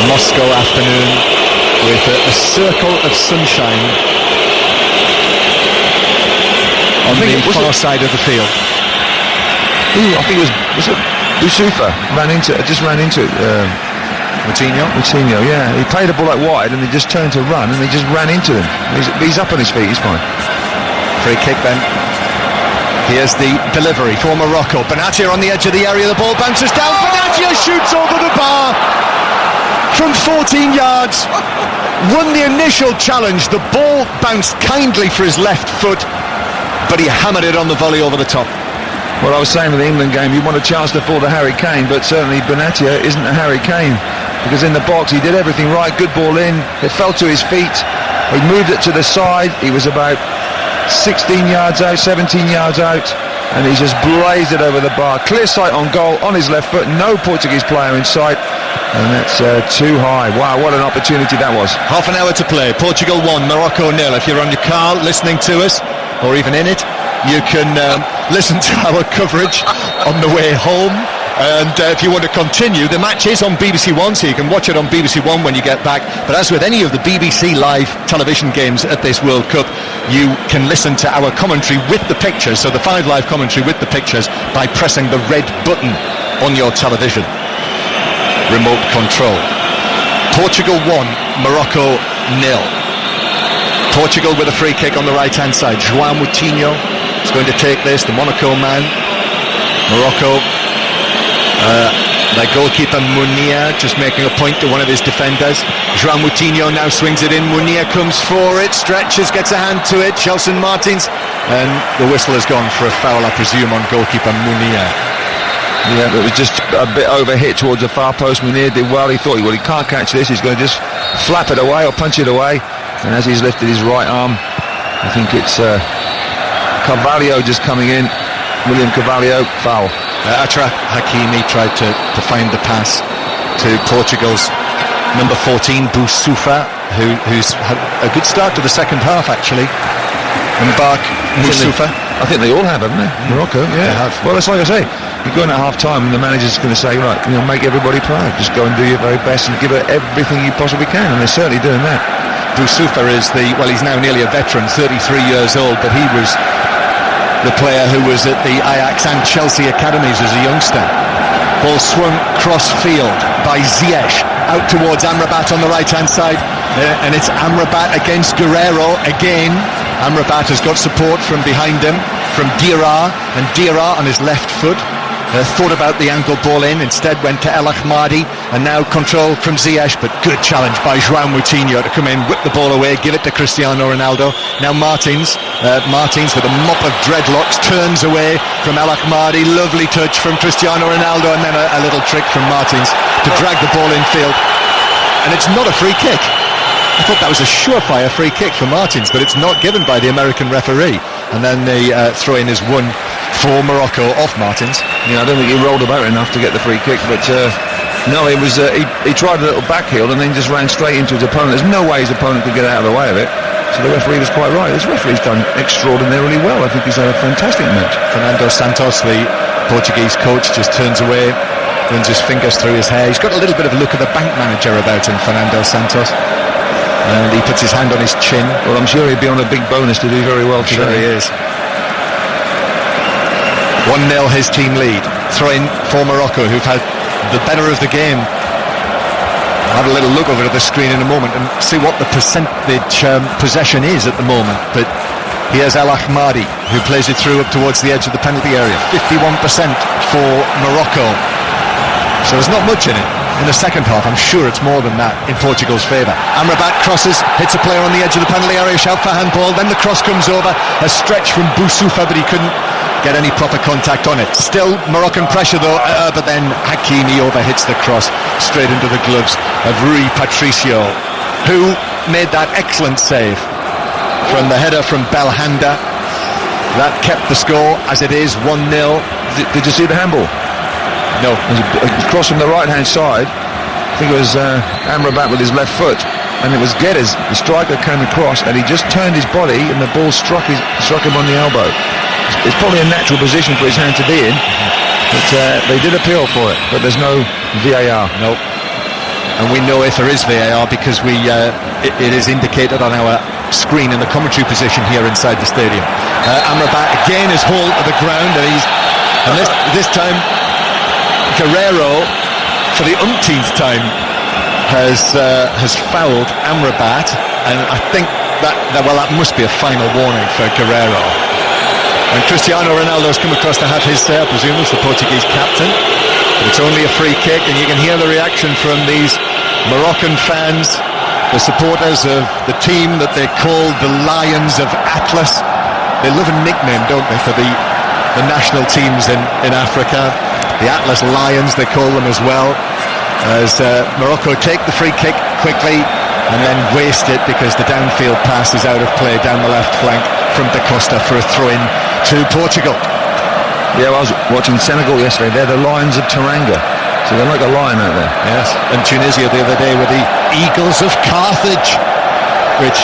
Moscow afternoon with a circle of sunshine on the far side of the field. I think it was it Boussoufa just ran into it. Moutinho, yeah. He played the ball out wide and he just turned to run and he just ran into him. He's up on his feet, he's fine. Free kick then. Here's the delivery for Morocco. Benatia on the edge of the area, the ball bounces down. Benatia shoots over the bar from 14 yards. Won the initial challenge. The ball bounced kindly for his left foot but he hammered it on the volley over the top. Well, I was saying with the England game, you want a chance to fall to Harry Kane, but certainly Benatia isn't a Harry Kane, because in the box he did everything right. Good ball in, it fell to his feet, he moved it to the side, he was about 16 yards out, 17 yards out, and he just blazed it over the bar. Clear sight on goal, on his left foot, no Portuguese player in sight, and that's too high. Wow, what an opportunity that was. Half an hour to play. Portugal 1, Morocco 0. If you're on your car listening to us, or even in it, you can listen to our coverage on the way home. And if you want to continue, the match is on BBC One, so you can watch it on BBC One when you get back. But as with any of the BBC live television games at this World Cup, you can listen to our commentary with the pictures, so the 5 Live commentary with the pictures, by pressing the red button on your television. Remote control. Portugal 1, Morocco 0. Portugal with a free kick on the right-hand side. João Moutinho is going to take this, the Monaco man. Morocco, their goalkeeper Munir just making a point to one of his defenders. João Moutinho now swings it in. Munir comes for it, stretches, gets a hand to it. Gelson Martins, and the whistle has gone for a foul, I presume, on goalkeeper Munir. Yeah, it was just a bit overhit towards the far post. Munir did well. He thought, well, he can't catch this, he's going to just flap it away or punch it away. And as he's lifted his right arm, I think it's Carvalho just coming in. William Carvalho, foul. Achraf Hakimi tried to find the pass to Portugal's number 14, Boussoufa, who's had a good start to the second half, actually. Mbark Boussoufa. I think they all have, haven't they? Morocco, yeah. They have. Well, it's like I say, you go in at half-time and the manager's going to say, right, make everybody proud. Just go and do your very best and give it everything you possibly can, and they're certainly doing that. Boussoufa is he's now nearly a veteran, 33 years old, but he was the player who was at the Ajax and Chelsea academies as a youngster. Ball swung cross-field by Ziyech, out towards Amrabat on the right-hand side, and it's Amrabat against Guerrero again. Amrabat has got support from behind him, from Diarra, and Diarra on his left foot. Thought about the ankle ball in, instead went to El Ahmadi, and now control from Ziyech, but good challenge by João Moutinho to come in, whip the ball away, give it to Cristiano Ronaldo. Now Martins with a mop of dreadlocks turns away from El Ahmadi. Lovely touch from Cristiano Ronaldo, and then a little trick from Martins to drag the ball infield, and it's not a free kick. I thought that was a surefire free kick for Martins, but it's not given by the American referee, and then the throw-in is won for Morocco off Martins. I don't think he rolled about enough to get the free kick, but no, it was he tried a little back heel and then just ran straight into his opponent. There's no way his opponent could get out of the way of it, so the referee was quite right. This referee's done extraordinarily well. I think he's had a fantastic match. Fernando Santos, the Portuguese coach, just turns away, runs his fingers through his hair. He's got a little bit of a look of the bank manager about him, Fernando Santos, and he puts his hand on his chin. Well, I'm sure he'd be on a big bonus to do very well today. Sure he is. 1-0 his team lead. Throw in for Morocco, who've had the better of the game. I'll have a little look over at the screen in a moment and see what the percentage possession is at the moment. But here's El Ahmadi, who plays it through up towards the edge of the penalty area. 51% for Morocco. So there's not much in it. In the second half, I'm sure it's more than that in Portugal's favour. Amrabat crosses, hits a player on the edge of the penalty area, shout for handball, then the cross comes over, a stretch from Boussoufa, but he couldn't get any proper contact on it. Still Moroccan pressure though, but then Hakimi overhits the cross straight into the gloves of Rui Patricio, who made that excellent save from the header from Belhanda. That kept the score as it is, 1-0. Did you see the handball? No. It was crossed from the right-hand side. I think it was Amrabat with his left foot, and it was Guedes, the striker, came across, and he just turned his body, and the ball struck him on the elbow. It's probably a natural position for his hand to be in, but they did appeal for it, but there's no VAR. Nope. And we know if there is VAR because it is indicated on our screen in the commentary position here inside the stadium. Amrabat again is hauled to the ground, and this time Guerrero, for the umpteenth time, has fouled Amrabat, and I think that must be a final warning for Guerrero. And Cristiano Ronaldo's come across to have his say, I presume, as the Portuguese captain. But it's only a free kick, and you can hear the reaction from these Moroccan fans, the supporters of the team that they call the Lions of Atlas. they love a nickname, don't they, for the national teams in Africa. The Atlas Lions, they call them as well. As Morocco take the free kick quickly and then waste it because the downfield pass is out of play down the left flank from Da Costa for a throw-in to Portugal. Yeah, well, I was watching Senegal yesterday. They're the Lions of Teranga, so they're like a lion out there. Yes, and Tunisia the other day were the Eagles of Carthage, which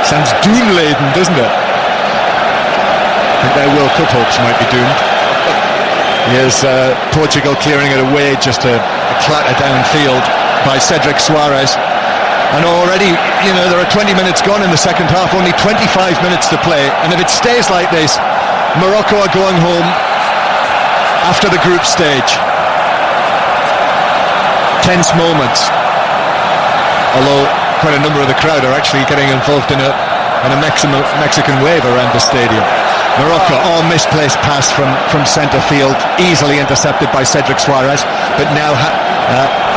sounds doom-laden, doesn't it? I think their World Cup hopes might be doomed. Here's Portugal clearing it away, just a clatter downfield by Cedric Soares. And already, there are 20 minutes gone in the second half, only 25 minutes to play. And if it stays like this, Morocco are going home after the group stage. Tense moments. Although quite a number of the crowd are actually getting involved in a Mexican wave around the stadium. Morocco, misplaced pass from centre field, easily intercepted by Cedric Soares, but now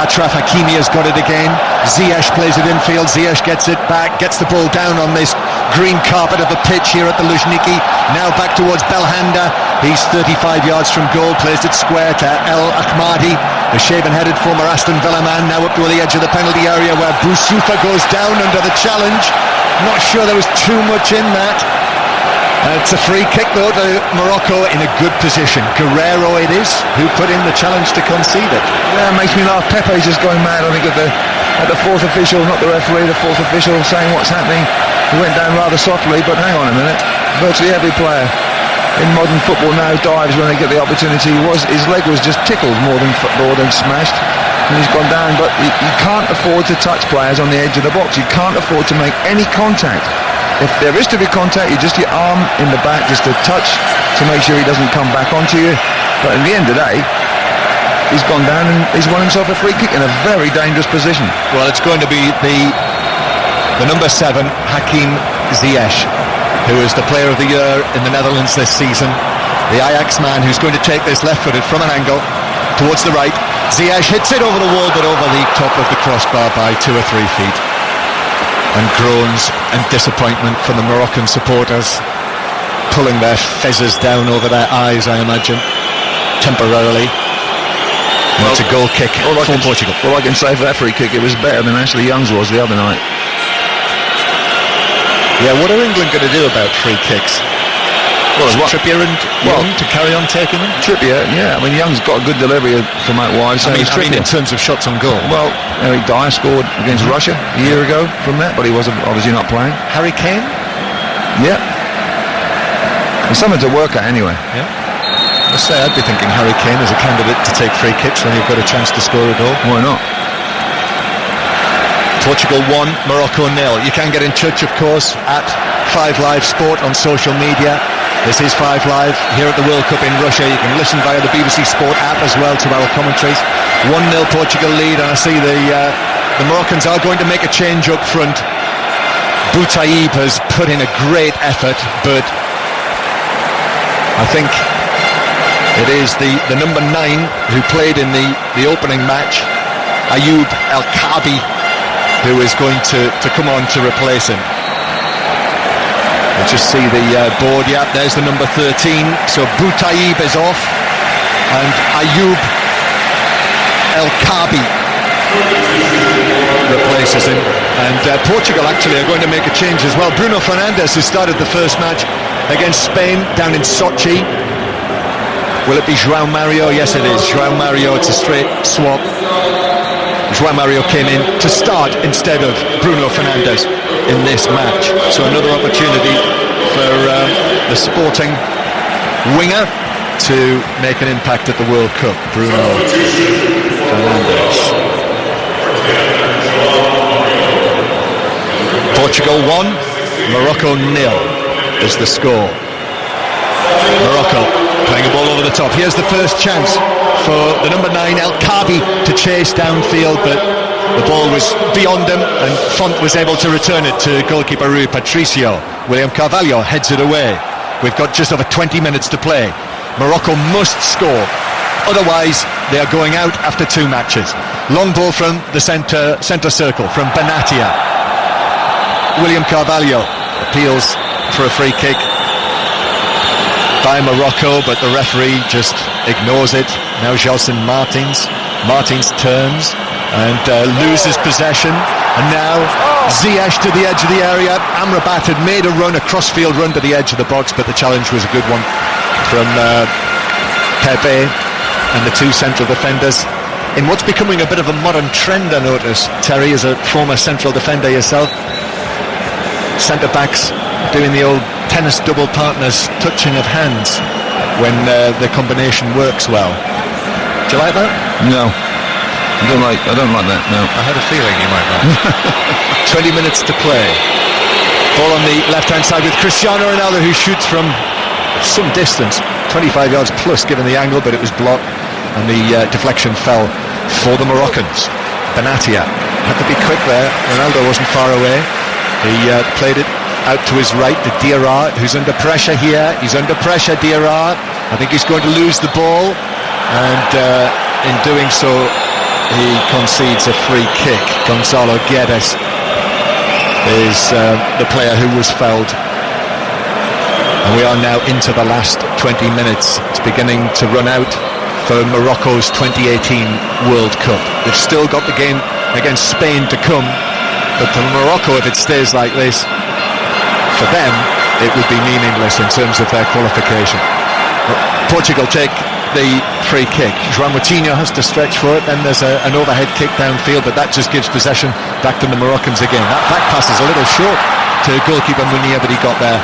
Achraf Hakimi has got it again. Ziyech plays it infield, Ziyech gets it back, gets the ball down on this green carpet of a pitch here at the Luzhniki, now back towards Belhanda. He's 35 yards from goal, plays it square to El Ahmadi, the shaven-headed former Aston Villa man, now up to the edge of the penalty area where Boussoufa goes down under the challenge. Not sure there was too much in that. It's a free kick though to Morocco in a good position. Guerrero it is who put in the challenge to concede it. Yeah, it makes me laugh. Pepe's just going mad, I think, at the fourth official, not the referee, the fourth official saying what's happening. He went down rather softly, but hang on a minute. Virtually every player in modern football now dives when they get the opportunity. His leg was just tickled more than smashed, and he's gone down. But you can't afford to touch players on the edge of the box. You can't afford to make any contact. If there is to be contact, you just your arm in the back, just a touch to make sure he doesn't come back onto you. But in the end of the day, he's gone down and he's won himself a free kick in a very dangerous position. Well, it's going to be the number 7, Hakim Ziyech, who is the player of the year in the Netherlands this season. The Ajax man who's going to take this left-footed from an angle towards the right. Ziyech hits it over the wall, but over the top of the crossbar by 2 or 3 feet. And groans and disappointment from the Moroccan supporters, pulling their fezzes down over their eyes, I imagine, temporarily. Well, it's a goal kick for Portugal. All I can say for that free kick, it was better than Ashley Young's was the other night. Yeah, what are England going to do about free kicks? Well, Trippier and Young to carry on taking them? Trippier, yeah. I mean, Young's got a good delivery from out wide. So I mean in terms of shots on goal. Well, Eric Dyer scored against Russia a year ago from that, but he was obviously not playing. Harry Kane? Yeah. There's something to work at anyway. Yeah. I say I'd be thinking Harry Kane is a candidate to take free kicks when you've got a chance to score a goal. Why not? Portugal 1, Morocco 0. You can get in touch, of course, at 5 Live Sport on social media. This is 5 Live here at the World Cup in Russia. You can listen via the BBC Sport app as well to our commentaries. 1-0 Portugal lead, and I see the Moroccans are going to make a change up front. Boutaïb has put in a great effort, but I think it is the number 9 who played in the opening match, Ayoub El Kabi, who is going to come on to replace him. We'll just see the board. Yeah, there's the number 13. So Boutaïb is off, and Ayoub El Kabi replaces him. And Portugal actually are going to make a change as well. Bruno Fernandes has started the first match against Spain down in Sochi. Will it be João Mario? Yes, it is. João Mario, it's a straight swap. João Mario came in to start instead of Bruno Fernandes in this match. So another opportunity for the Sporting winger to make an impact at the World Cup. Bruno Fernandes. Portugal 1, Morocco 0 is the score. Morocco playing a ball over the top. Here's the first chance for the number 9 El Kabi to chase downfield, but the ball was beyond him and Font was able to return it to goalkeeper Rui Patricio. William Carvalho heads it away. We've got just over 20 minutes to play. Morocco must score, otherwise they are going out after 2 matches. Long ball from the centre circle from Benatia. William Carvalho appeals for a free kick. by Morocco, but the referee just ignores it. Now Gelson Martins turns and loses possession, and now Ziyech to the edge of the area. Amrabat had made a run, a crossfield run to the edge of the box, but the challenge was a good one from Pepe and the two central defenders in what's becoming a bit of a modern trend, I notice. Terry, as a former central defender yourself, centre backs doing the old tennis double partners touching of hands when the combination works well. Do you like that? No, I don't like that. No, I had a feeling you might not. 20 minutes to play. Ball on the left-hand side with Cristiano Ronaldo, who shoots from some distance, 25 yards plus given the angle, but it was blocked, and the deflection fell for the Moroccans. Benatia had to be quick there. Ronaldo wasn't far away. He played it out to his right to Diarra, who's under pressure here. He's under pressure, Diarra. I think he's going to lose the ball, and in doing so he concedes a free kick. Gonzalo Guedes is the player who was fouled, and we are now into the last 20 minutes. It's beginning to run out for Morocco's 2018 World Cup. They've still got the game against Spain to come, but for Morocco, if it stays like this, for them it would be meaningless in terms of their qualification. Portugal take the free kick. João Moutinho has to stretch for it, then there's an overhead kick downfield, but that just gives possession back to the Moroccans again. That back pass is a little short to goalkeeper Munir, but he got there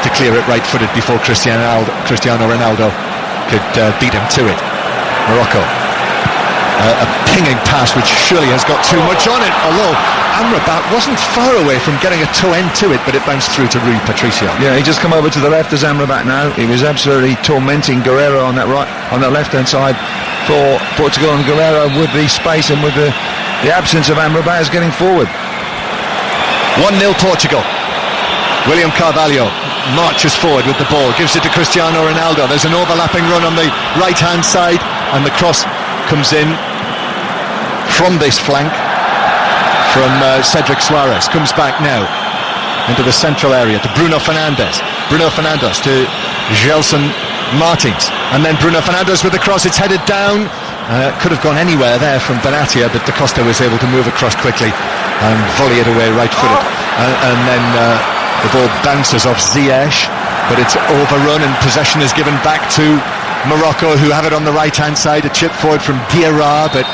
to clear it right-footed before Cristiano Ronaldo could beat him to it. Morocco, a pinging pass which surely has got too much on it, although Amrabat wasn't far away from getting a toe end to it, but it bounced through to Rui Patricio. Yeah, he just come over to the left as Amrabat now. He was absolutely tormenting Guerrero on that left-hand side for Portugal, and Guerrero with the space and with the absence of Amrabat is getting forward. 1-0 Portugal. William Carvalho marches forward with the ball, gives it to Cristiano Ronaldo. There's an overlapping run on the right-hand side, and the cross comes in from this flank from Cedric Suarez. Comes back now into the central area to Bruno Fernandes to Gelson Martins, and then Bruno Fernandes with the cross. It's headed down, could have gone anywhere there from Benatia, but Da Costa was able to move across quickly and volley it away right-footed, and then the ball bounces off Ziyech, but it's overrun and possession is given back to Morocco, who have it on the right-hand side. A chip forward from Diarra, but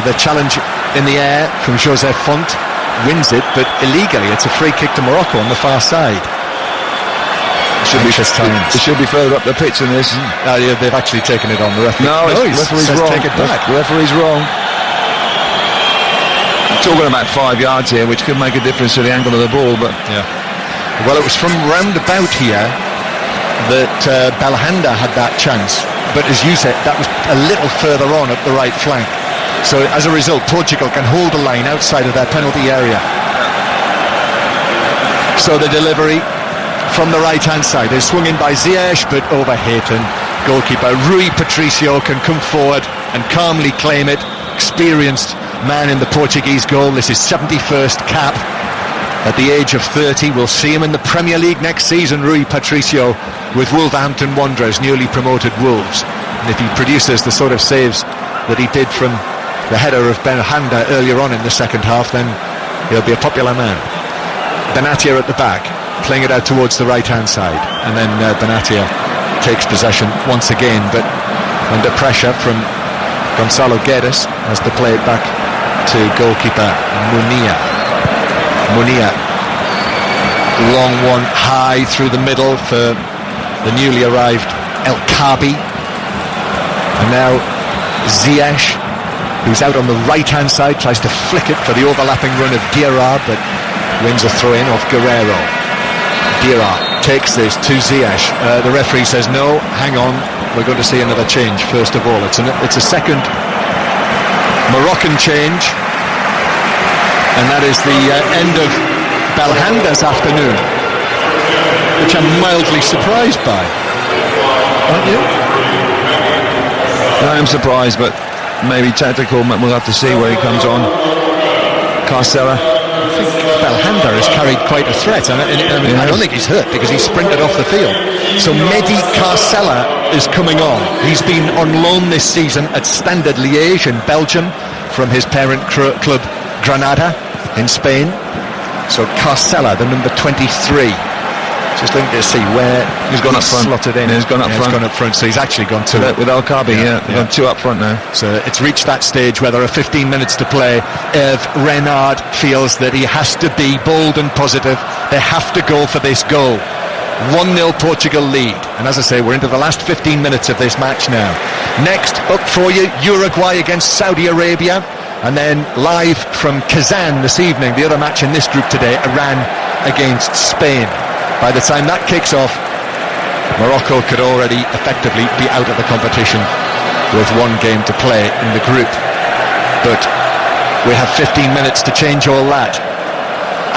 the challenge in the air from Joseph Font wins it, but illegally. It's a free kick to Morocco on the far side. It should be further up the pitch than this. Yeah, they've actually taken it on. The referee. No, the referee's wrong. Take it back. The referee's wrong. Talking about 5 yards here, which could make a difference to the angle of the ball, but yeah. Well, it was from round about here that Belhanda had that chance, but as you said, that was a little further on up the right flank. So as a result, Portugal can hold the line outside of their penalty area. So the delivery from the right-hand side is swung in by Ziyech, but overhit, and goalkeeper Rui Patricio can come forward and calmly claim it. Experienced man in the Portuguese goal. This is 71st cap. At the age of 30, we'll see him in the Premier League next season, Rui Patricio, with Wolverhampton Wanderers, newly promoted Wolves. And if he produces the sort of saves that he did from the header of Belhanda earlier on in the second half, then he'll be a popular man. Benatia at the back, playing it out towards the right-hand side, and then Benatia takes possession once again, but under pressure from Gonzalo Guedes, has to play it back to goalkeeper Munir. Long one high through the middle for the newly arrived El Kaabi, and now Ziyech, who's out on the right-hand side, tries to flick it for the overlapping run of Diarra, but wins a throw-in off Guerrero. Diarra takes this to Ziyech. The referee says no, hang on, we're going to see another change first of all. It's a second Moroccan change, and that is the end of Belhanda's afternoon, which I'm mildly surprised by. Aren't you? I am surprised, but maybe tactical. We'll have to see where he comes on. Carcella. I think Belhanda has carried quite a threat, and I don't think he's hurt because he sprinted off the field. So Mehdi Carcella is coming on. He's been on loan this season at Standard Liège in Belgium from his parent club Granada in Spain. So Carcella, the number 23. Just looking to see where he's gone up front. Slotted in. He's gone up front. He's gone up front, so he's actually gone two. With Al-Kabi, They've gone two up front now. So it's reached that stage where there are 15 minutes to play. Hervé Renard feels that he has to be bold and positive. They have to go for this goal. 1-0 Portugal lead. And as I say, we're into the last 15 minutes of this match now. Next up for you, Uruguay against Saudi Arabia. And then live from Kazan this evening, the other match in this group today, Iran against Spain. By the time that kicks off, Morocco could already effectively be out of the competition with one game to play in the group. But we have 15 minutes to change all that.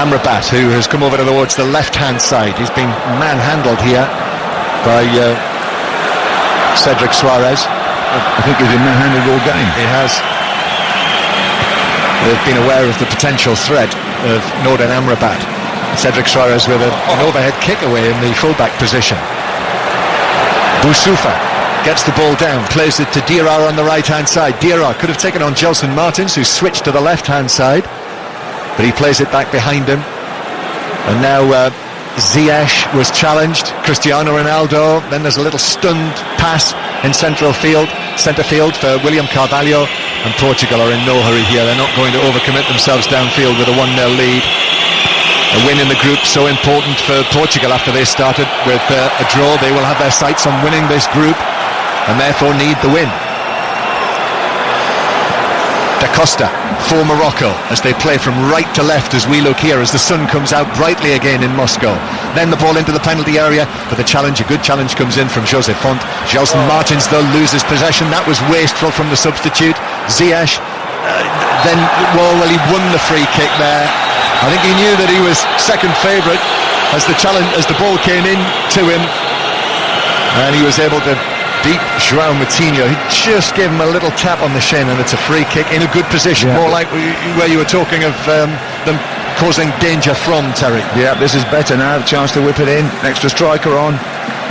Amrabat, who has come over towards the left-hand side, he's been manhandled here by Cedric Suarez. I think he's been manhandled all game. He has. They've been aware of the potential threat of Nordin Amrabat. Cedric Suarez with an overhead kick away in the fullback position. Boussoufa gets the ball down, plays it to Diarra on the right-hand side. Diarra could have taken on Gelson Martins, who switched to the left-hand side, but he plays it back behind him. And now Ziyech was challenged, Cristiano Ronaldo. Then there's a little stunned pass in centre field for William Carvalho, and Portugal are in no hurry here. They're not going to overcommit themselves downfield with a 1-0 lead. A win in the group so important for Portugal after they started with a draw. They will have their sights on winning this group and therefore need the win. Da Costa for Morocco as they play from right to left as we look here as the sun comes out brightly again in Moscow. Then the ball into the penalty area, but a good challenge comes in from José Font. Gelson Martins though loses possession. That was wasteful from the substitute. Ziyech he won the free kick there. I think he knew that he was second favourite as the ball came in to him, and he was able to beat João Moutinho. He just gave him a little tap on the shin, and it's a free kick in a good position, more like where you were talking of them causing danger from, Terry. Yeah, this is better now, chance to whip it in, extra striker on,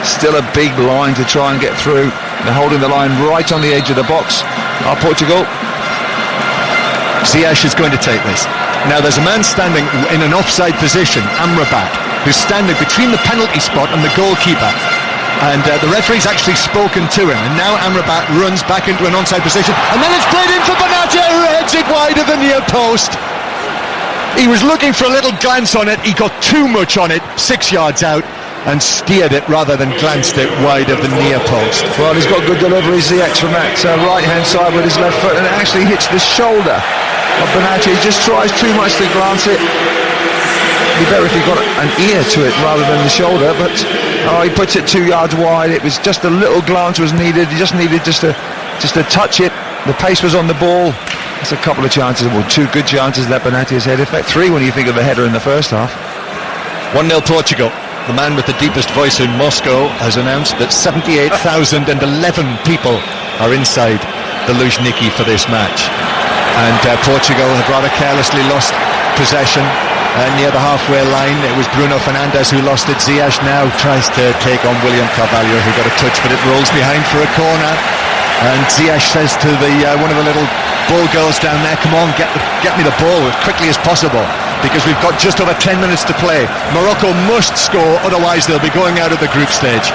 still a big line to try and get through. They're holding the line right on the edge of the box. Portugal. Ziyech is going to take this. Now there's a man standing in an offside position, Amrabat, who's standing between the penalty spot and the goalkeeper. And the referee's actually spoken to him. And now Amrabat runs back into an onside position. And then it's played in for Benatia, who heads it wide of the near post. He was looking for a little glance on it. He got too much on it, 6 yards out, and steered it rather than glanced it wide of the near post. Well, he's got good delivery, Ziyech, from that right-hand side with his left foot, and it actually hits the shoulder of Benatia. He just tries too much to glance it. It'd be better if he got an ear to it rather than the shoulder, but he puts it 2 yards wide. It was just a little glance was needed. He just needed just to touch it. The pace was on the ball. It's a couple of chances, well, two good chances that Benatia's head. In fact, three when you think of the header in the first half. 1-0 Portugal. The man with the deepest voice in Moscow has announced that 78,011 people are inside the Luzhniki for this match. And Portugal have rather carelessly lost possession near the halfway line. It was Bruno Fernandes who lost it. Ziyech now tries to take on William Carvalho, who got a touch, but it rolls behind for a corner. And Ziyech says to one of the little ball girls down there, come on, get me the ball as quickly as possible, because we've got just over 10 minutes to play. Morocco must score, otherwise they'll be going out of the group stage.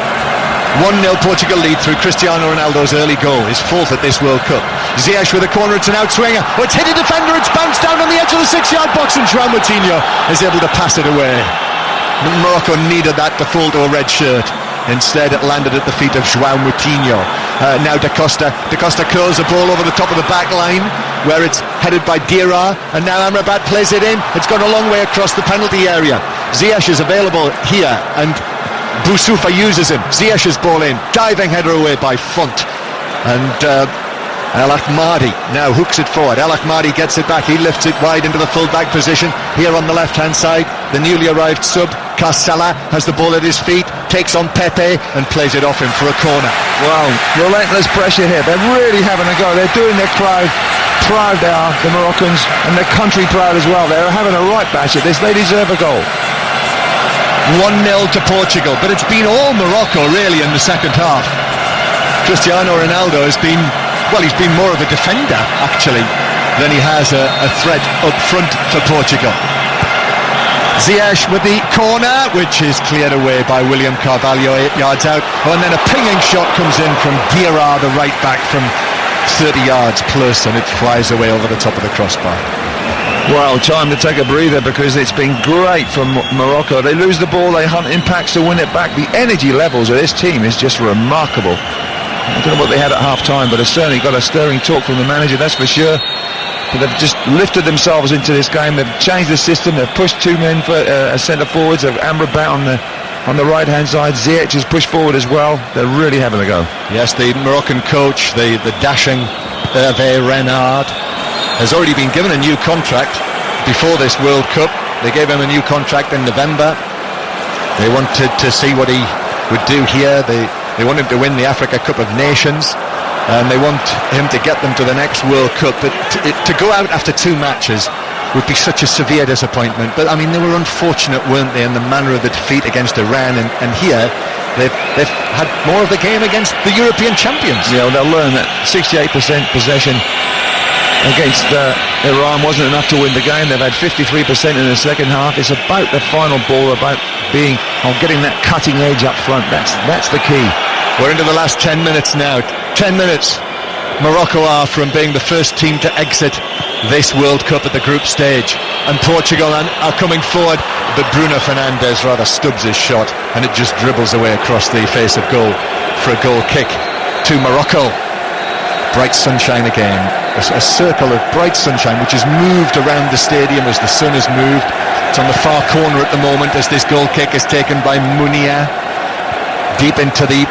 1-0 Portugal lead through Cristiano Ronaldo's early goal, his fourth at this World Cup. Ziyech with a corner, it's an outswinger. Oh, it's hit a defender, it's bounced down on the edge of the 6-yard box, and João Moutinho is able to pass it away. Morocco needed that to fall to a red shirt. Instead it landed at the feet of João Moutinho. Now Da Costa curls the ball over the top of the back line, where it's headed by Diarra, and now Amrabat plays it in. It's gone a long way across the penalty area. Ziyech is available here, and Boussoufa uses him. Ziyech's ball in, diving header away by Font, and El Ahmadi now hooks it forward. El Ahmadi gets it back, he lifts it wide into the full-back position. Here on the left-hand side, the newly arrived sub, Carcella, has the ball at his feet, takes on Pepe and plays it off him for a corner. Wow, relentless pressure here. They're really having a go. They're doing their crowd proud they are, the Moroccans, and their country proud as well. They're having a right bash at this. They deserve a goal. 1-0 to Portugal, but it's been all Morocco really in the second half. Cristiano Ronaldo has been, well, he's been more of a defender actually than he has a threat up front for Portugal. Ziyech with the corner, which is cleared away by William Carvalho 8 yards out. Oh, and then a pinging shot comes in from Guerra, the right back, from 30 yards plus, and it flies away over the top of the crossbar. Well, time to take a breather, because it's been great from Morocco. They lose the ball, they hunt in packs to win it back. The energy levels of this team is just remarkable. I don't know what they had at half-time, but it's certainly got a stirring talk from the manager, that's for sure. But they've just lifted themselves into this game. They've changed the system. They've pushed two men for centre forwards. They've Amrabat on the right hand side. Ziyech has pushed forward as well. They're really having a go. Yes, the Moroccan coach, the dashing Hervé Renard, has already been given a new contract before this World Cup. They gave him a new contract in November. They wanted to see what he would do here. They want him to win the Africa Cup of Nations. And they want him to get them to the next World Cup. But to go out after 2 matches would be such a severe disappointment. But I mean, they were unfortunate, weren't they, in the manner of the defeat against Iran. And here they've had more of the game against the European champions. Yeah, well, they'll learn that 68% possession against Iran wasn't enough to win the game. They've had 53% in the second half. It's about the final ball, about getting that cutting edge up front. That's the key. We're into the last 10 minutes now. 10 minutes. Morocco are from being the first team to exit this World Cup at the group stage. And Portugal are coming forward, but Bruno Fernandes rather stubs his shot, and it just dribbles away across the face of goal for a goal kick to Morocco. Bright sunshine again. A circle of bright sunshine which has moved around the stadium as the sun has moved. It's on the far corner at the moment as this goal kick is taken by Munir deep into the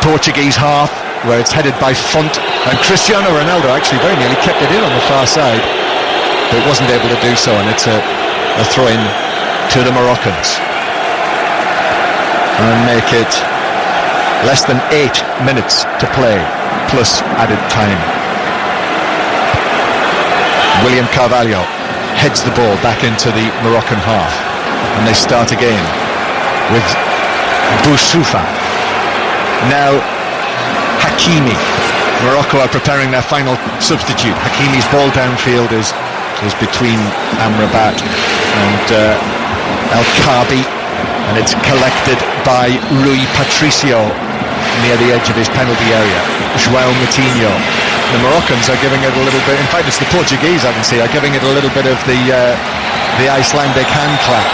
Portuguese half, where it's headed by Font, and Cristiano Ronaldo actually very nearly kept it in on the far side, but wasn't able to do so, and it's a throw-in to the Moroccans, and make it less than 8 minutes to play plus added time. William Carvalho heads the ball back into the Moroccan half, and they start again with Boussoufa. Now Hakimi. Morocco are preparing their final substitute. Hakimi's ball downfield is between Amrabat and El Khabi, and it's collected by Rui Patricio near the edge of his penalty area. João Moutinho. The Moroccans are giving it a little bit, in fact it's the Portuguese I can see are giving it a little bit of the Icelandic hand clap.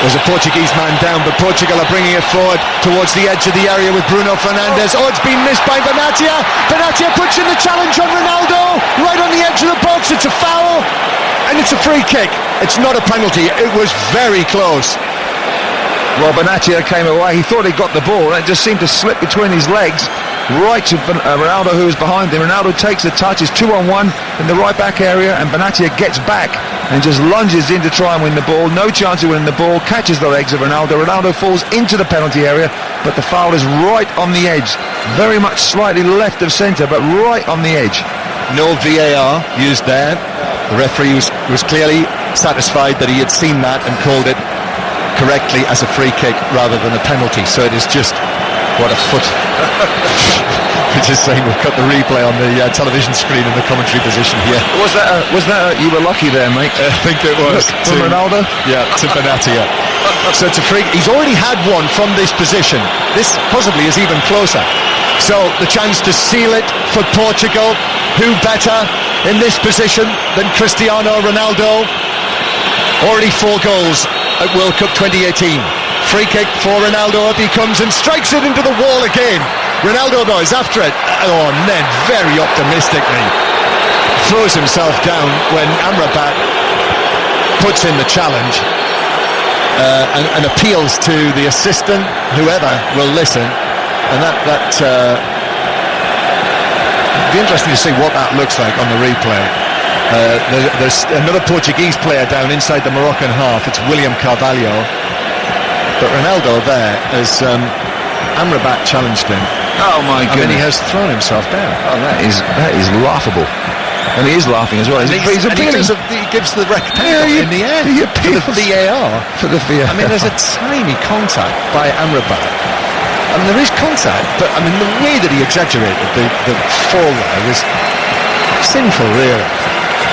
There's a Portuguese man down, but Portugal are bringing it forward towards the edge of the area with Bruno Fernandes. Oh, it's been missed by Benatia. Benatia puts in the challenge on Ronaldo, right on the edge of the box. It's a foul, and it's a free kick. It's not a penalty. It was very close. Well, Benatia came away. He thought he got the ball, and it just seemed to slip between his legs, right to Ronaldo, who was behind him. Ronaldo takes the touch. It's 2-on-1 in the right back area, and Benatia gets back and just lunges in to try and win the ball. No chance of winning the ball. Catches the legs of Ronaldo. Ronaldo falls into the penalty area, but the foul is right on the edge. Very much slightly left of centre, but right on the edge. No VAR used there. The referee was clearly satisfied that he had seen that and called it correctly as a free kick rather than a penalty. So it is just, what a foot. We're just saying we've got the replay on the television screen in the commentary position here. Was that you were lucky there, mate? I think it was. To Ronaldo? Yeah, to Benatia. So it's a free. He's already had one from this position. This possibly is even closer. So the chance to seal it for Portugal. Who better in this position than Cristiano Ronaldo? Already 4 goals at World Cup 2018. Free kick for Ronaldo. Up he comes and strikes it into the wall again. Ronaldo though is after it. Oh, and then very optimistically throws himself down when Amrabat puts in the challenge and appeals to the assistant, whoever will listen. And that be interesting to see what that looks like on the replay. There's another Portuguese player down inside the Moroccan half. It's William Carvalho. But Ronaldo there as Amrabat challenged him. Oh my goodness. And then he has thrown himself down. Oh, that is laughable. And he is laughing as well. He's appealing. He gives the rectangle in the air for the VAR. For the VAR. I mean, there's a tiny contact by Amrabat. I mean, there is contact, but I mean, the way that he exaggerated the fall there was sinful, really.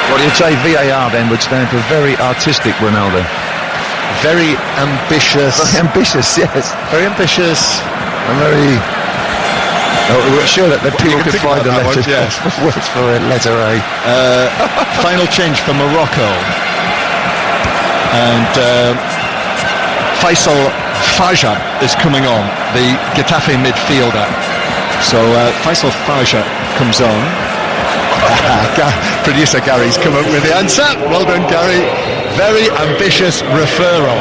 Well, you'd say VAR then would stand for very artistic Ronaldo. Very ambitious. Very ambitious, yes. Very ambitious. And very... we're sure that the people could find the letters. Yes. Words for letter A. Final change for Morocco. And Faisal Faja is coming on, the Getafe midfielder. So Faisal Faja comes on. Producer Gary's come up with the answer. Well done, Gary. Very ambitious referral.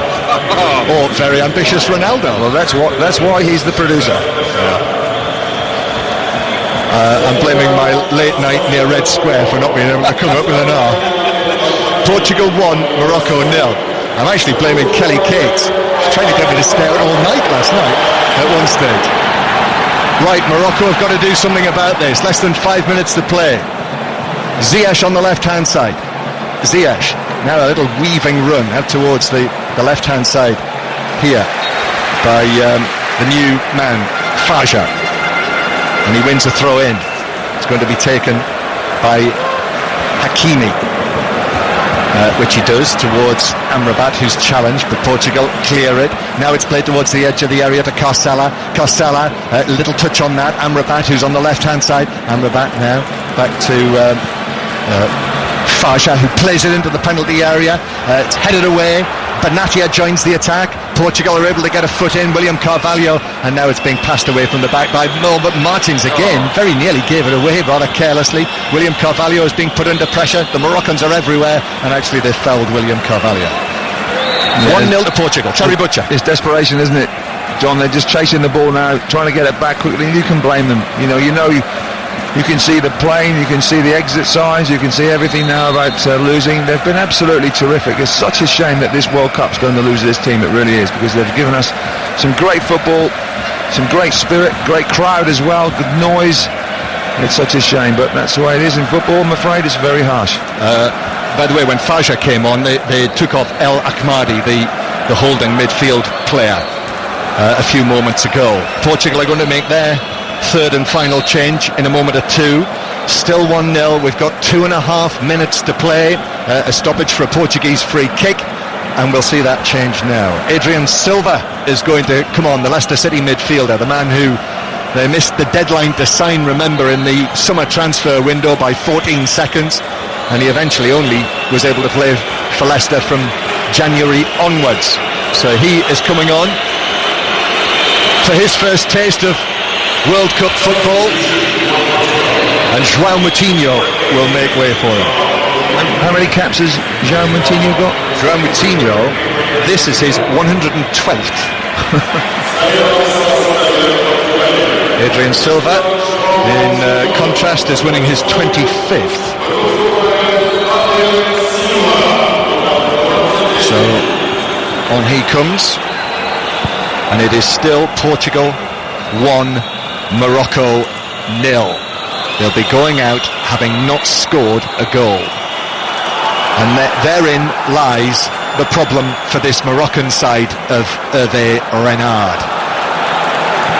Or very ambitious Ronaldo. Well, that's why he's the producer. I'm blaming my late night near Red Square for not being able to come up with an R. Portugal 1, Morocco 0. I'm actually blaming Kelly Cates. She's trying to get me to stay out all night last night at one stage. Right, Morocco have got to do something about this. Less than 5 minutes to play. Ziyech on the left-hand side. Ziyech, now a little weaving run out towards the left-hand side here by the new man, Faja. And he wins a throw-in. It's going to be taken by Hakimi, which he does towards Amrabat, who's challenged, but Portugal clear it. Now it's played towards the edge of the area to Carcela. Carcela, a little touch on that. Amrabat, who's on the left-hand side. Amrabat now back to Faja, who plays it into the penalty area. It's headed away. Benatia joins the attack. Portugal are able to get a foot in. William Carvalho, and now it's being passed away from the back by But Martins again very nearly gave it away rather carelessly. William Carvalho is being put under pressure. The Moroccans are everywhere, and actually they fouled William Carvalho. 1-0 to Portugal. Cherry Butcher. It's desperation, isn't it, John? They're just chasing the ball now, trying to get it back quickly, and you can blame them. You can see the plane, you can see the exit signs, you can see everything now about losing. They've been absolutely terrific. It's such a shame that this World Cup's going to lose this team. It really is, because they've given us some great football, some great spirit, great crowd as well, good noise. It's such a shame, but that's the way it is in football. I'm afraid it's very harsh. By the way, when Faja came on, they took off El Ahmadi, the holding midfield player, a few moments ago. Portugal are going to make their third and final change in a moment or two. Still 1-0. We've got 2.5 minutes to play. A stoppage for a Portuguese free kick, and we'll see that change now. Adrian Silva is going to come on, the Leicester City midfielder, the man who they missed the deadline to sign, remember, in the summer transfer window by 14 seconds, and he eventually only was able to play for Leicester from January onwards. So he is coming on for his first taste of World Cup football, and João Moutinho will make way for him. How many caps has João Moutinho got? João Moutinho, this is his 112th. Adrian Silva, in contrast, is winning his 25th. So on he comes, and it is still Portugal 1, Morocco 0. They'll be going out having not scored a goal, and therein lies the problem for this Moroccan side of Hervé Renard.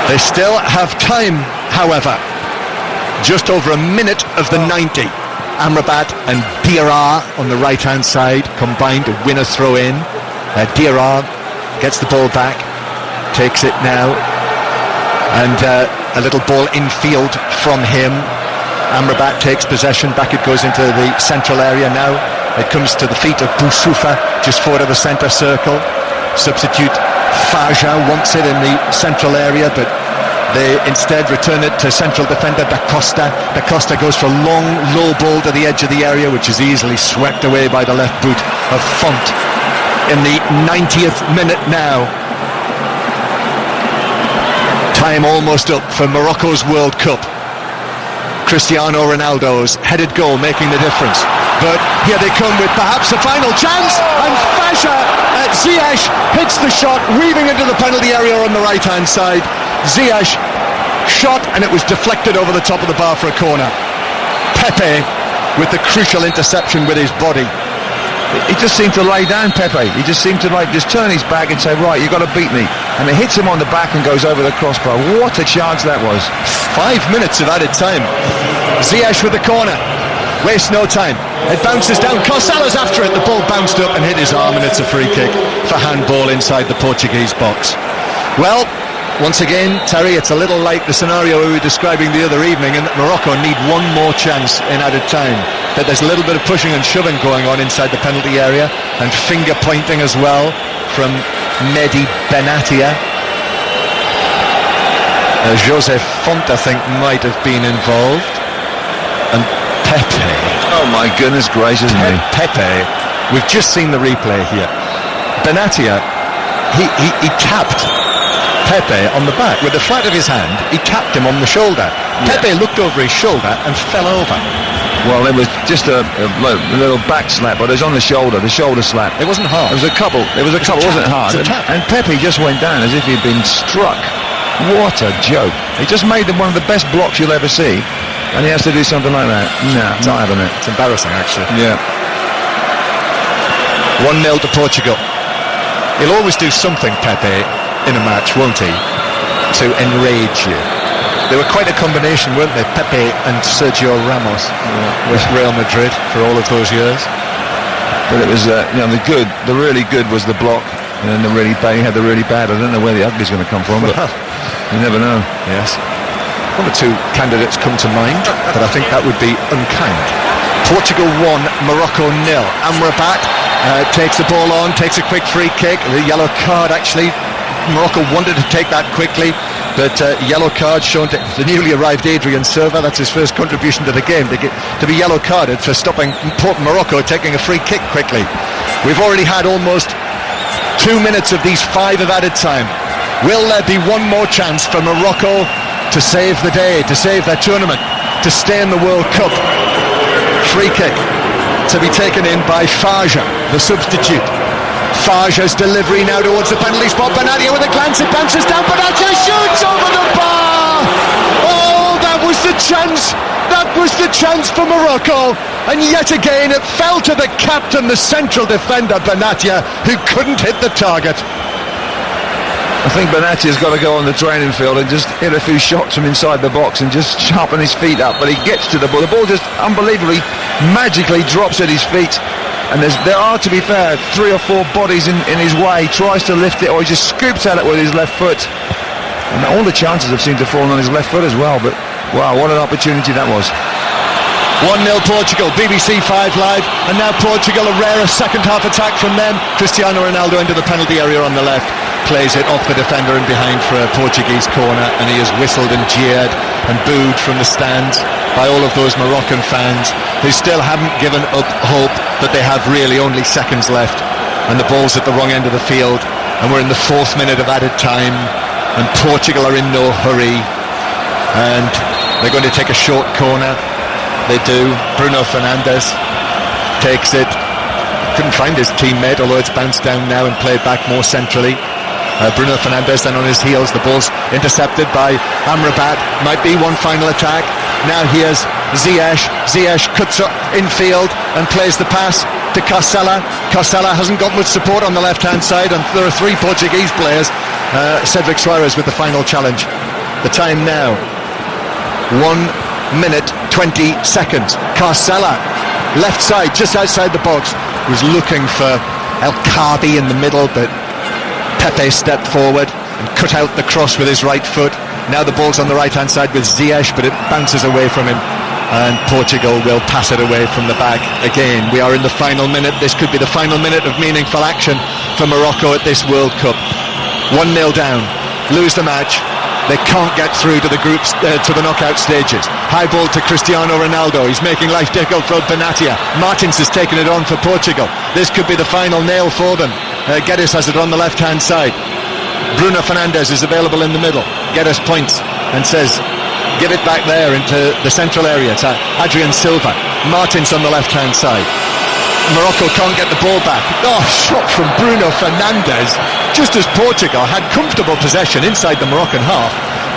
They still have time, however. Just over a minute of the 90. Amrabat and Diarra on the right hand side combined to win a throw in. Diarra gets the ball back, takes it now, and a little ball infield from him. Amrabat takes possession, back it goes into the central area now. It comes to the feet of Boussoufa, just forward of the centre circle. Substitute Faja wants it in the central area, but they instead return it to central defender Da Costa. Da Costa goes for a long, low ball to the edge of the area, which is easily swept away by the left boot of Font. In the 90th minute now. Time almost up for Morocco's World Cup. Cristiano Ronaldo's headed goal making the difference. But here they come with perhaps a final chance, and Faja Ziyech hits the shot, weaving into the penalty area on the right-hand side. Ziyech shot, and it was deflected over the top of the bar for a corner. Pepe with the crucial interception with his body. He just seemed to lay down Pepe. He just seemed to just turn his back and say, right, you've got to beat me. And it hits him on the back and goes over the crossbar. What a chance that was. 5 minutes of added time. Ziyech with the corner. Wastes no time. It bounces down. Corsalla's after it. The ball bounced up and hit his arm, and it's a free kick for handball inside the Portuguese box. Well, once again, Terry, it's a little like the scenario we were describing the other evening, in that Morocco need one more chance in added time. That there's a little bit of pushing and shoving going on inside the penalty area, and finger pointing as well from Mehdi Benatia. Joseph Font, I think, might have been involved. And Pepe. Oh my goodness gracious me. Pepe, we've just seen the replay here. Benatia, he tapped Pepe on the back with the flat of his hand. He tapped him on the shoulder. Yeah. Pepe looked over his shoulder and fell over. Well, it was just a little back slap, but it was on the shoulder slap. It wasn't hard. It was a couple, it wasn't hard. And Pepe just went down as if he'd been struck. What a joke. He just made one of the best blocks you'll ever see, and he has to do something like that. No, not having it. It's embarrassing, actually. Yeah. 1-0 to Portugal. He'll always do something, Pepe, in a match, won't he, to enrage you. They were quite a combination, weren't they, Pepe and Sergio Ramos with Real Madrid for all of those years. But it was, the really good was the block, and then the really bad, he had the really bad. I don't know where the ugly's going to come from, but you never know. Yes. One or two candidates come to mind, but I think that would be unkind. Portugal 1, Morocco 0. Amrabat takes the ball on, takes a quick free kick, the yellow card actually. Morocco wanted to take that quickly, but yellow card shown to the newly arrived Adrian Silva. That's his first contribution to the game, to be yellow carded for stopping Morocco taking a free kick quickly. We've already had almost 2 minutes of these 5 of added time. Will there be one more chance for Morocco to save the day, to save their tournament, to stay in the World Cup? Free kick to be taken in by Faja, the substitute. Faja's delivery now towards the penalty spot. Benatia with a glance, it bounces down. Benatia shoots over the bar. Oh, that was the chance. That was the chance for Morocco. And yet again, it fell to the captain, the central defender, Benatia, who couldn't hit the target. I think Benatia's got to go on the training field and just hit a few shots from inside the box and just sharpen his feet up. But he gets to the ball. The ball just unbelievably, magically drops at his feet. And there are, to be fair, 3 or 4 bodies in his way. He tries to lift it, or he just scoops at it with his left foot. And all the chances have seemed to fall on his left foot as well. But wow, what an opportunity that was. 1-0 Portugal, BBC 5 Live, and now Portugal, a rare second half attack from them. Cristiano Ronaldo into the penalty area on the left, plays it off the defender and behind for a Portuguese corner, and he is whistled and jeered and booed from the stands by all of those Moroccan fans who still haven't given up hope that they have really only seconds left, and the ball's at the wrong end of the field, and we're in the 4th minute of added time, and Portugal are in no hurry, and they're going to take a short corner. They do. Bruno Fernandes takes it. Couldn't find his teammate, although it's bounced down now and played back more centrally. Bruno Fernandes then on his heels. The ball's intercepted by Amrabat. Might be one final attack. Now here's Ziyech. Ziyech cuts up infield and plays the pass to Corsella. Corsella hasn't got much support on the left-hand side, and there are 3 Portuguese players. Cedric Soares with the final challenge. The time now, 1 minute 20 seconds. Corsella, left side, just outside the box, was looking for El Kaabi in the middle, but Pepe stepped forward and cut out the cross with his right foot. Now the ball's on the right hand side with Ziyech, but it bounces away from him, and Portugal will pass it away from the back again. We are in the final minute. This could be the final minute of meaningful action for Morocco at this World Cup. 1-0 down, lose the match. They can't get through to the groups, to the knockout stages. High ball to Cristiano Ronaldo. He's making life difficult for Benatia. Martins has taken it on for Portugal. This could be the final nail for them. Guedes has it on the left-hand side. Bruno Fernandes is available in the middle. Guedes points and says, give it back there into the central area to Adrian Silva. Martins on the left-hand side. Morocco can't get the ball back. Oh, shot from Bruno Fernandes just as Portugal had comfortable possession inside the Moroccan half.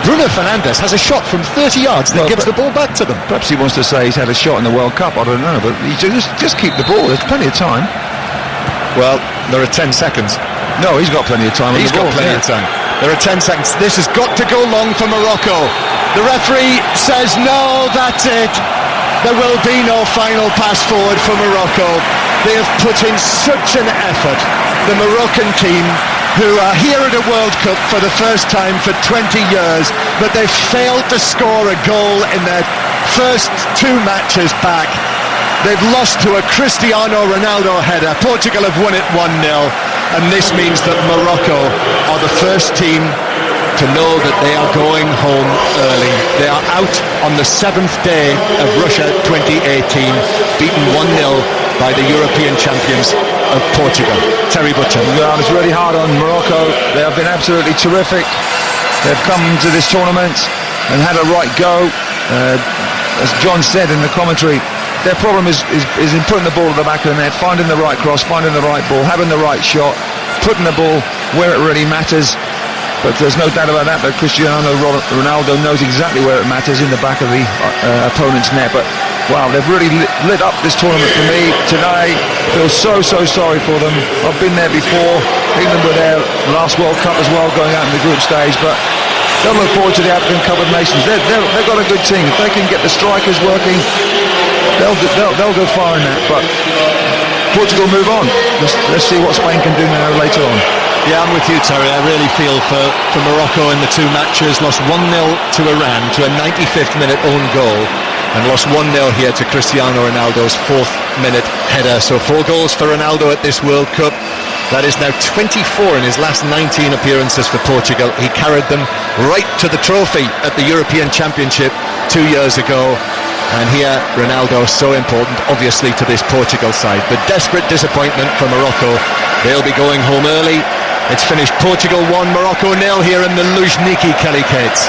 Bruno Fernandes has a shot from 30 yards that gives the ball back to them. Perhaps he wants to say he's had a shot in the World Cup, I don't know, but he just keep the ball, there's plenty of time. Well, there are 10 seconds. No, he's got plenty of time. He's got plenty of time. There are 10 seconds. This has got to go long for Morocco. The referee says no, that's it. There will be no final pass forward for Morocco. They have put in such an effort. The Moroccan team, who are here at a World Cup for the first time for 20 years, but they've failed to score a goal in their first 2 matches back. They've lost to a Cristiano Ronaldo header. Portugal have won it 1-0, and this means that Morocco are the first team to know that they are going home early. They are out on the 7th day of Russia 2018, beaten 1-0 by the European champions of Portugal. Terry Butcher. Well, it's really hard on Morocco. They have been absolutely terrific. They've come to this tournament and had a right go. As John said in the commentary, their problem is in putting the ball at the back of the net, finding the right cross, finding the right ball, having the right shot, putting the ball where it really matters. But there's no doubt about that, but Cristiano Ronaldo knows exactly where it matters, in the back of the opponent's net. But wow, they've really lit up this tournament for me today. I feel so sorry for them. I've been there before. England were there last World Cup as well, going out in the group stage. But they'll look forward to the African Cup of Nations. They've got a good team. If they can get the strikers working, they'll go far in that. But Portugal move on. Let's see what Spain can do now later on. Yeah, I'm with you, Terry. I really feel for Morocco in the 2 matches. Lost 1-0 to Iran, to a 95th minute own goal, and lost 1-0 here to Cristiano Ronaldo's 4th minute header. So 4 goals for Ronaldo at this World Cup. That is now 24 in his last 19 appearances for Portugal. He carried them right to the trophy at the European Championship 2 years ago. And here, Ronaldo, so important, obviously, to this Portugal side. But desperate disappointment for Morocco. They'll be going home early. It's finished Portugal 1, Morocco 0 here in the Luzhniki Kelly Cates.